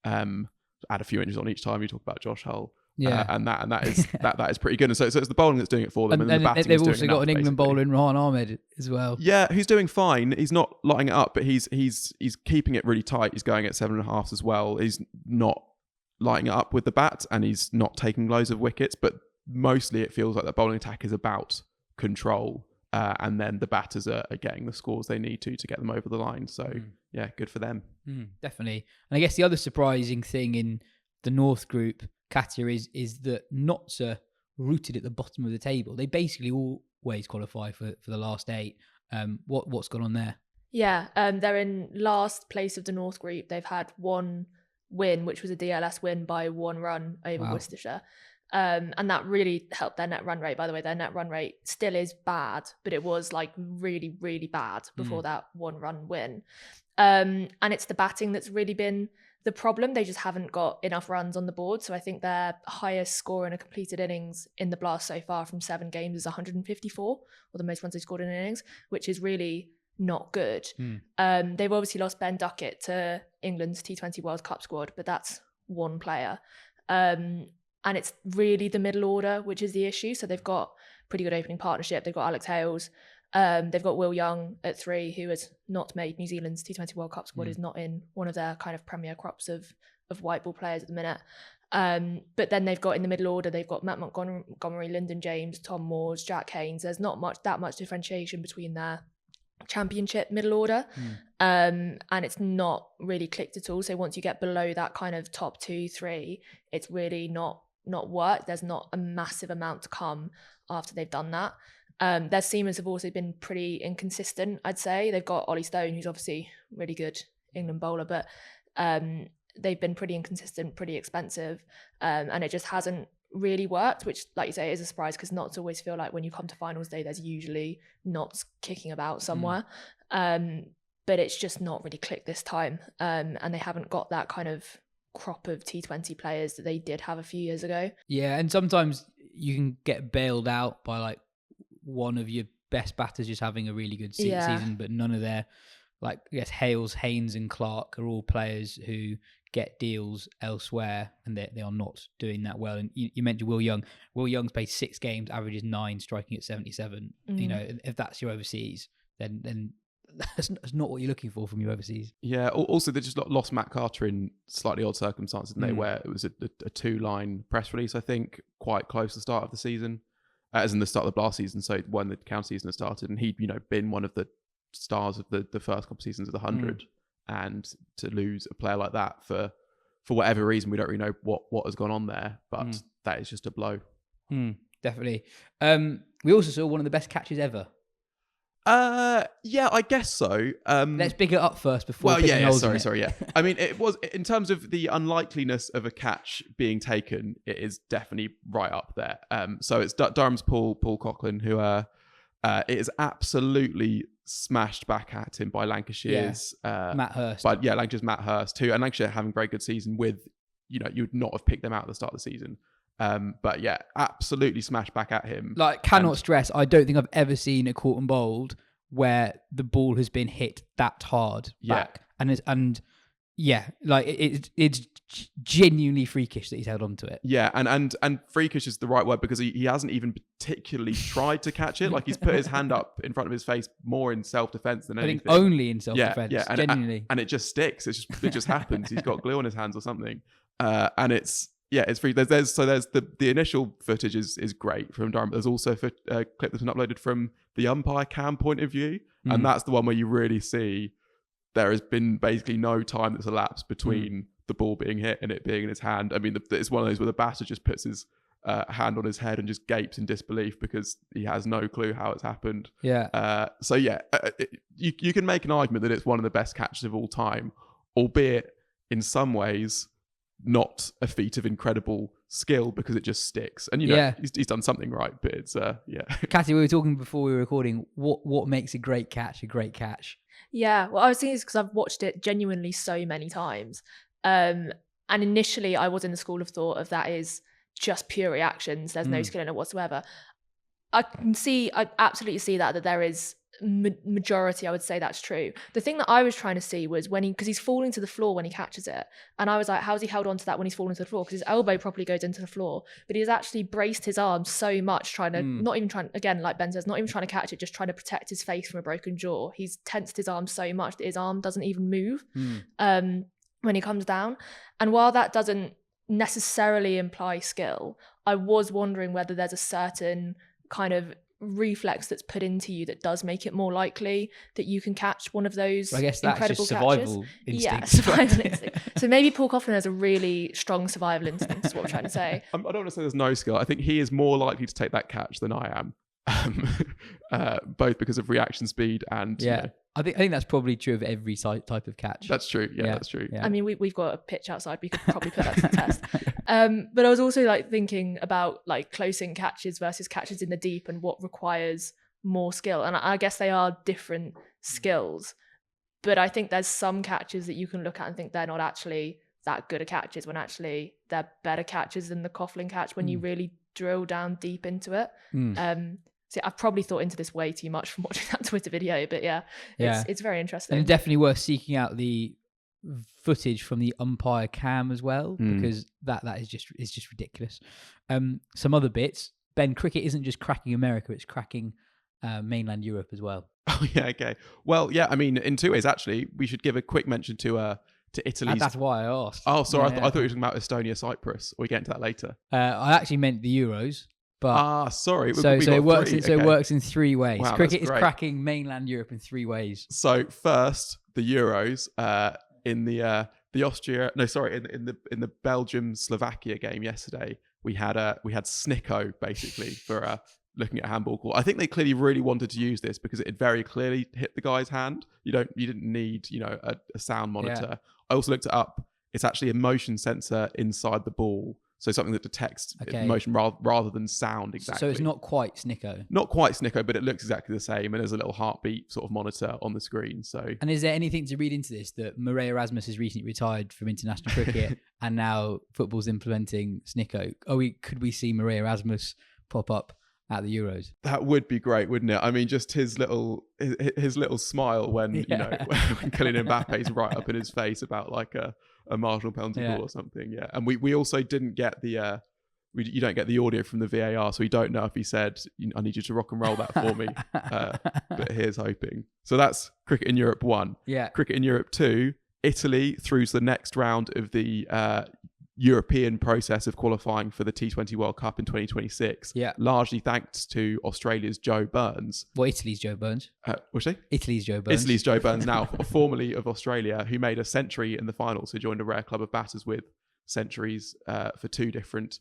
6'8". Add a few inches on each time you talk about Josh Hull. Yeah, and that is pretty good. And so it's the bowling that's doing it for them, and the batting they've is also doing got enough, an England basically. bowler in Rahan Ahmed as well. Yeah, who's doing fine. He's not lighting it up, but he's keeping it really tight. He's going at 7.5 as well. He's not lighting it up with the bat, and he's not taking loads of wickets. But mostly, it feels like the bowling attack is about control, and then the batters are getting the scores they need to get them over the line. So yeah, good for them. Definitely. And I guess the other surprising thing in the North group, Katya, is that Notts are rooted at the bottom of the table. They basically always qualify for the last 8. What's gone on there? Yeah, they're in last place of the North group. They've had 1 win, which was a DLS win by 1 run over Worcestershire. And that really helped their net run rate. By the way, their net run rate still is bad, but it was like really, really bad before that 1 run win. And it's the batting that's really been the problem. They just haven't got enough runs on the board. So I think their highest score in a completed innings in the Blast so far from 7 games is 154, or the most runs they scored in an innings, which is really not good. They've obviously lost Ben Duckett to England's T20 World Cup squad, but that's 1 player. And it's really the middle order, which is the issue. So they've got pretty good opening partnership. They've got Alex Hales. They've got Will Young at 3, who has not made New Zealand's T20 World Cup squad, is not in one of their kind of premier crops of white ball players at the minute. But then they've got in the middle order, they've got Matt Montgomery, Lyndon James, Tom Moores, Jack Haynes. There's not that much differentiation between their championship middle order. And it's not really clicked at all. So once you get below that kind of top 2, 3, it's really not worked. There's not a massive amount to come after they've done that. Their seamers have also been pretty inconsistent, I'd say. They've got Ollie Stone, who's obviously really good England bowler, but they've been pretty inconsistent, pretty expensive, and it just hasn't really worked, which, like you say, is a surprise because Notts always feel like when you come to finals day, there's usually Notts kicking about somewhere. But it's just not really clicked this time, and they haven't got that kind of crop of T20 players that they did have a few years ago. Yeah, and sometimes you can get bailed out by like one of your best batters just having a really good season, but none of their, like, I guess Hales, Haynes and Clark are all players who get deals elsewhere, and they are not doing that well. And you mentioned Will Young. Will Young's played 6 games, averages 9, striking at 77. You know, if that's your overseas, then that's not what you're looking for from your overseas. Yeah. Also, they just lost Matt Carter in slightly odd circumstances, didn't they? Where it was a 2-line press release, I think, quite close to the start of the season, as in the start of the Blast season. So when the county season had started, and he'd been one of the stars of the first couple of seasons of the 100, and to lose a player like that for whatever reason, we don't really know what has gone on there, but that is just a blow. Definitely. We also saw one of the best catches ever. Yeah, I guess so. Let's big it up first before. Well, yeah. Sorry. Yeah. I mean, it was, in terms of the unlikeliness of a catch being taken, it is definitely right up there. So it's Durham's Paul Coughlin, who it is absolutely smashed back at him by Lancashire's Matt Hurst. But yeah, Lancashire's Matt Hurst too, and Lancashire having a very good season with, you would not have picked them out at the start of the season. But yeah, absolutely smashed back at him. Like, cannot stress, I don't think I've ever seen a caught and bowled where the ball has been hit that hard back. And it's genuinely freakish that he's held on to it. Yeah, and freakish is the right word, because he hasn't even particularly tried to catch it. Like, he's put his hand up in front of his face more in self-defense than anything. I think only in self-defense, genuinely. And it just sticks. It just happens. He's got glue on his hands or something. And it's free. There's the initial footage is great from Durham. There's also a clip that's been uploaded from the umpire cam point of view, and that's the one where you really see there has been basically no time that's elapsed between the ball being hit and it being in his hand. I mean, it's one of those where the batter just puts his hand on his head and just gapes in disbelief because he has no clue how it's happened. Yeah. You can make an argument that it's one of the best catches of all time, albeit in some ways not a feat of incredible skill because it just sticks. And he's done something right, but it's Katya, we were talking before we were recording. What makes a great catch a great catch? Yeah, well, I was thinking it's because I've watched it genuinely so many times. And initially I was in the school of thought of that is just pure reactions. There's no skill in it whatsoever. I absolutely see that there is majority, I would say that's true. The thing that I was trying to see was because he's falling to the floor when he catches it. And I was like, how's he held on to that when he's falling to the floor? Because his elbow probably goes into the floor, but he has actually braced his arm so much again, like Ben says, not even trying to catch it, just trying to protect his face from a broken jaw. He's tensed his arm so much that his arm doesn't even move when he comes down. And while that doesn't necessarily imply skill, I was wondering whether there's a certain kind of reflex that's put into you that does make it more likely that you can catch one of those I guess that's incredible just survival catches. instinct. Yeah, survival instinct. So maybe Paul Coughlin has a really strong survival instinct is what I'm trying to say. I don't want to say there's no skill. I think he is more likely to take that catch than I am. Both because of reaction speed and I think that's probably true of every type of catch. That's true. Yeah, that's true. Yeah. I mean, we've got a pitch outside. We could probably put that to the test. But I was also like thinking about like close-in catches versus catches in the deep and what requires more skill. And I guess they are different skills. But I think there's some catches that you can look at and think they're not actually that good at catches when actually they're better catches than the Coughlin catch when you really drill down deep into it. So I've probably thought into this way too much from watching that Twitter video, but it's very interesting. And definitely worth seeking out the footage from the umpire cam as well, because that is just ridiculous. Some other bits. Ben, cricket isn't just cracking America; it's cracking mainland Europe as well. Oh yeah, okay. Well, yeah. I mean, in two ways actually. We should give a quick mention to Italy's. And that's why I asked. Oh, sorry. I thought you were talking about Estonia, Cyprus. Or we get into that later. I actually meant the Euros. But sorry. So it works. It works in three ways. Wow, cricket is cracking mainland Europe in three ways. So first, the Euros in the Austria. No, sorry, in the Belgium Slovakia game yesterday, we had Snicko basically for looking at handball call. I think they clearly really wanted to use this because it had very clearly hit the guy's hand. You didn't need a sound monitor. Yeah. I also looked it up. It's actually a motion sensor inside the ball. So something that detects motion rather than sound exactly. So it's not quite Snicko. Not quite Snicko, but it looks exactly the same. And there's a little heartbeat sort of monitor on the screen. So. And is there anything to read into this that Murray Erasmus has recently retired from international cricket and now football's implementing Snicko? Could we see Murray Erasmus pop up at the Euros? That would be great, wouldn't it? I mean, just his little smile when when Kylian Mbappe's right up in his face about like a marginal penalty ball or something. Yeah, and we also didn't get the you don't get the audio from the VAR, so we don't know if he said, "I need you to rock and roll that for me." But here's hoping. So that's cricket in Europe 1. Yeah, cricket in Europe 2. Italy through to the next round of the European process of qualifying for the T20 World Cup in 2026. Yeah. Largely thanks to Australia's Joe Burns. Well, Italy's Joe Burns. What's she? Italy's Joe Burns. Italy's Joe Burns, now formerly of Australia, who made a century in the finals, who joined a rare club of batters with centuries for two different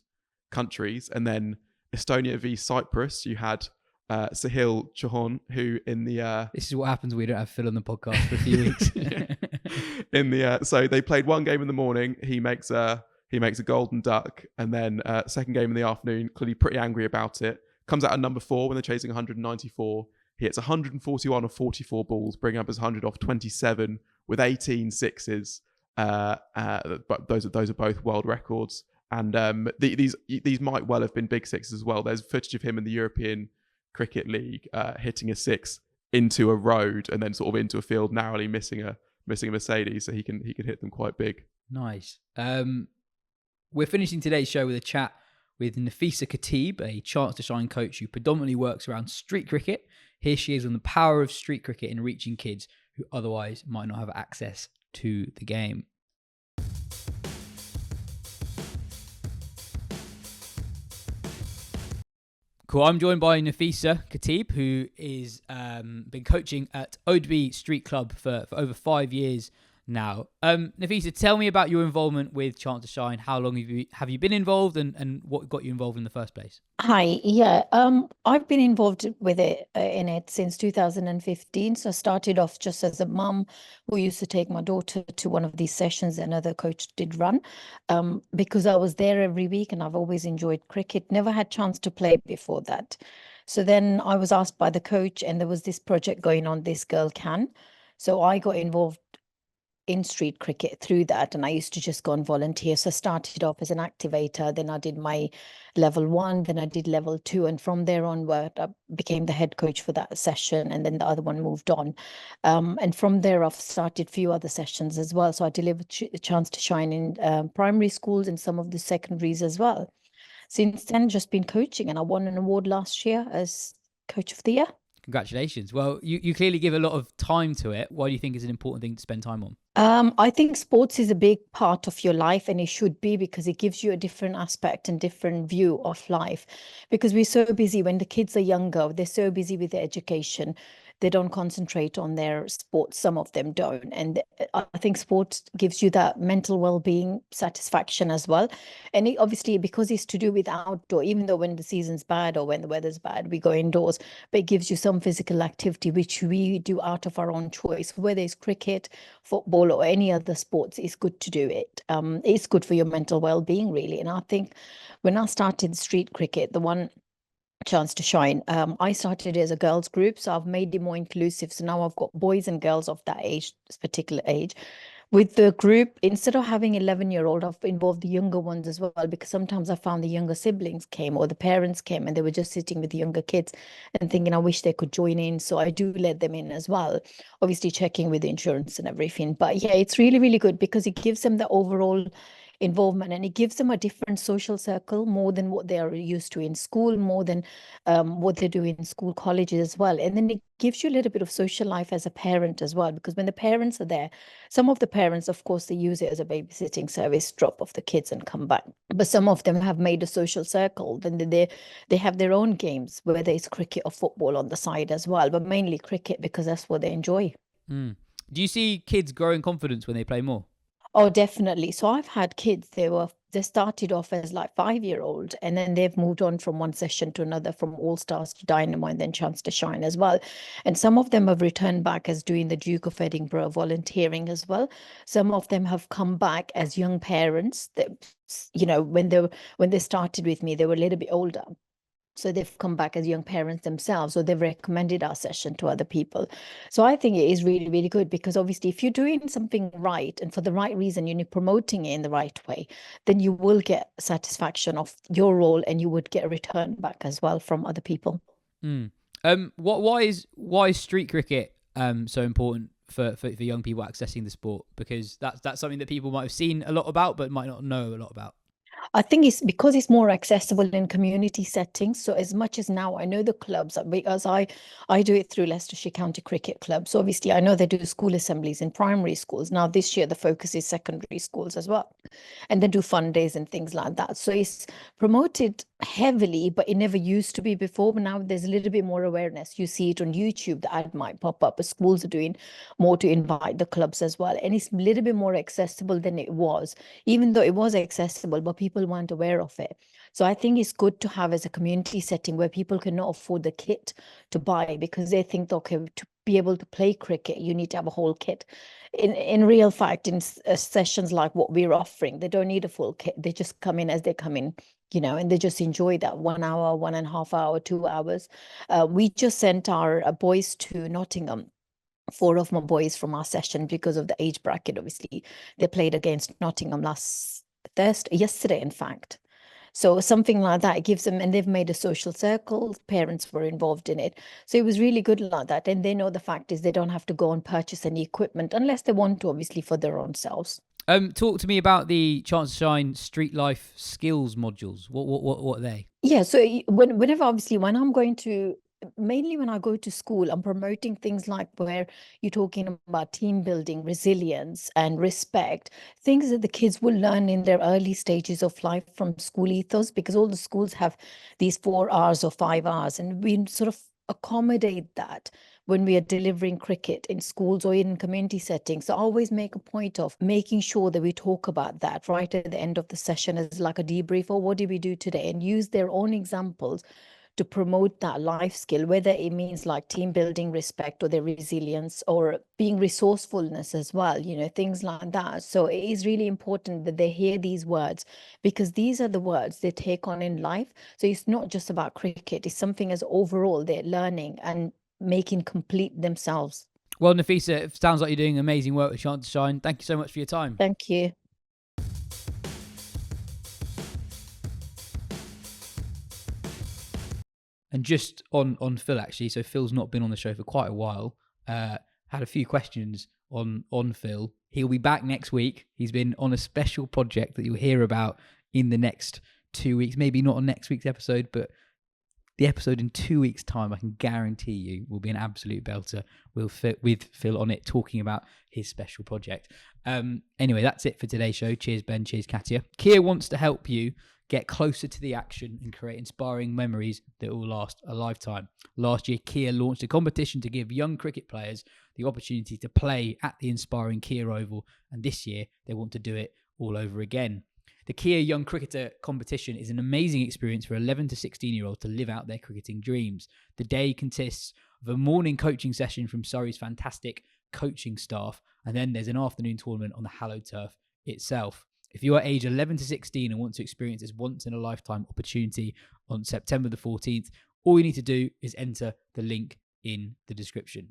countries. And then Estonia v Cyprus, you had Sahil Chauhan, who in the... This is what happens when we don't have Phil on the podcast for a few weeks. So they played one game in the morning. He makes a golden duck, and then second game in the afternoon, clearly pretty angry about it. Comes out at number 4 when they're chasing 194. He hits 141 of 44 balls, bringing up his 100 off 27 with 18 sixes. But those are both world records, and these might well have been big sixes as well. There's footage of him in the European Cricket League hitting a six into a road and then sort of into a field, narrowly missing a Mercedes, so he can hit them quite big. Nice. We're finishing today's show with a chat with Nafisa Khatib, a chance to shine coach who predominantly works around street cricket. Here she is on the power of street cricket in reaching kids who otherwise might not have access to the game. Cool. I'm joined by Nafisa Khatib, who is been coaching at Oadby Street Club for over 5 years now. Nafisa, tell me about your involvement with Chance to Shine. How long have you been involved, and what got you involved in the first place? Hi, yeah, I've been involved with it in it since 2015. So I started off just as a mum who used to take my daughter to one of these sessions another coach did run, because I was there every week and I've always enjoyed cricket. Never had chance to play before that. So then I was asked by the coach, and there was this project going on, This Girl Can. So I got involved in street cricket through that, and I used to just go and volunteer. So I started off as an activator, then I did my level 1, then I did level 2, and from there onward I became the head coach for that session, and then the other one moved on, and from there I've started a few other sessions as well. So I delivered a Chance to Shine in primary schools and some of the secondaries as well. Since then, just been coaching, and I won an award last year as Coach of the Year. Congratulations. Well, you clearly give a lot of time to it. Why do you think it's an important thing to spend time on? I think sports is a big part of your life, and it should be, because it gives you a different aspect and different view of life. Because we're so busy when the kids are younger, they're so busy with their education, they don't concentrate on their sports. Some of them don't. And I think sports gives you that mental well-being satisfaction as well. And it, obviously, because it's to do with outdoor, even though when the season's bad or when the weather's bad, we go indoors, but it gives you some physical activity, which we do out of our own choice, whether it's cricket, football, or any other sports. It's good to do it. It's good for your mental well-being, really. And I think when I started street cricket, the one Chance to Shine, I started as a girls group, so I've made it more inclusive. So now I've got boys and girls of that age, this particular age. With the group, instead of having 11-year-old, I've involved the younger ones as well, because sometimes I found the younger siblings came or the parents came and they were just sitting with the younger kids and thinking, I wish they could join in. So I do let them in as well, obviously checking with the insurance and everything. But yeah, it's really, really good because it gives them the overall involvement, and it gives them a different social circle, more than what they are used to in school, more than what they do in school, colleges as well. And then it gives you a little bit of social life as a parent as well, because when the parents are there, some of the parents, of course, they use it as a babysitting service, drop off the kids and come back. But some of them have made a social circle. Then they have their own games, whether it's cricket or football on the side as well, but mainly cricket because that's what they enjoy. Do you see kids growing confidence when they play more? Oh, definitely. So I've had kids, they started off as like 5-year-old, and then they've moved on from one session to another, from All Stars to Dynamo, and then Chance to Shine as well. And some of them have returned back as doing the Duke of Edinburgh, volunteering as well. Some of them have come back as young parents that, when they started with me, they were a little bit older. So they've come back as young parents themselves, or they've recommended our session to other people. So I think it is really, really good, because obviously if you're doing something right and for the right reason, you're promoting it in the right way, then you will get satisfaction of your role, and you would get a return back as well from other people. Why is street cricket so important for young people accessing the sport? Because that's something that people might have seen a lot about but might not know a lot about. I think it's because it's more accessible in community settings. So as much as now I know the clubs, because I do it through Leicestershire County Cricket Club. So obviously I know they do school assemblies in primary schools. Now this year the focus is secondary schools as well. And they do fun days and things like that. So it's promoted heavily, but it never used to be before. But now there's a little bit more awareness. You see it on YouTube, the ad might pop up, but schools are doing more to invite the clubs as well. And it's a little bit more accessible than it was, even though it was accessible, but people weren't aware of it. So I think it's good to have as a community setting where people cannot afford the kit to buy, because they think, okay, to be able to play cricket, you need to have a whole kit. In real fact, in sessions like what we're offering, they don't need a full kit. They just come in as they come in, and they just enjoy that 1 hour, 1.5 hour, 2 hours. We just sent our boys to Nottingham. 4 of my boys from our session, because of the age bracket, obviously, they played against Nottingham yesterday, in fact. So something like that, it gives them, and they've made a social circle. Parents were involved in it. So it was really good like that. And they know the fact is they don't have to go and purchase any equipment unless they want to, obviously, for their own selves. Talk to me about the Chance to Shine Street Life skills modules. What are they? Yeah, so whenever, obviously, when I'm going to mainly when I go to school, I'm promoting things like where you're talking about team building, resilience, and respect, things that the kids will learn in their early stages of life from school ethos, because all the schools have these 4 hours or 5 hours, and we sort of accommodate that when we are delivering cricket in schools or in community settings. So I always make a point of making sure that we talk about that right at the end of the session as like a debrief, or what did we do today, and use their own examples to promote that life skill, whether it means like team building, respect, or their resilience, or being resourcefulness as well, things like that. So it is really important that they hear these words, because these are the words they take on in life. So it's not just about cricket, it's something as overall they're learning and making complete themselves. Well, Nafisa, it sounds like you're doing amazing work with Chance to Shine. Thank you so much for your time. Thank you. And just on Phil, actually, so Phil's not been on the show for quite a while. Had a few questions on Phil. He'll be back next week. He's been on a special project that you'll hear about in the next 2 weeks. Maybe not on next week's episode, but the episode in 2 weeks' time, I can guarantee you, will be an absolute belter. We'll fit with Phil on it, talking about his special project. Anyway, that's it for today's show. Cheers, Ben. Cheers, Katya. Kia wants to help you get closer to the action and create inspiring memories that will last a lifetime. Last year, Kia launched a competition to give young cricket players the opportunity to play at the inspiring Kia Oval, and this year they want to do it all over again. The Kia Young Cricketer competition is an amazing experience for 11 to 16-year-olds to live out their cricketing dreams. The day consists of a morning coaching session from Surrey's fantastic coaching staff, and then there's an afternoon tournament on the hallowed turf itself. If you are age 11 to 16 and want to experience this once-in-a-lifetime opportunity on September the 14th, all you need to do is enter the link in the description.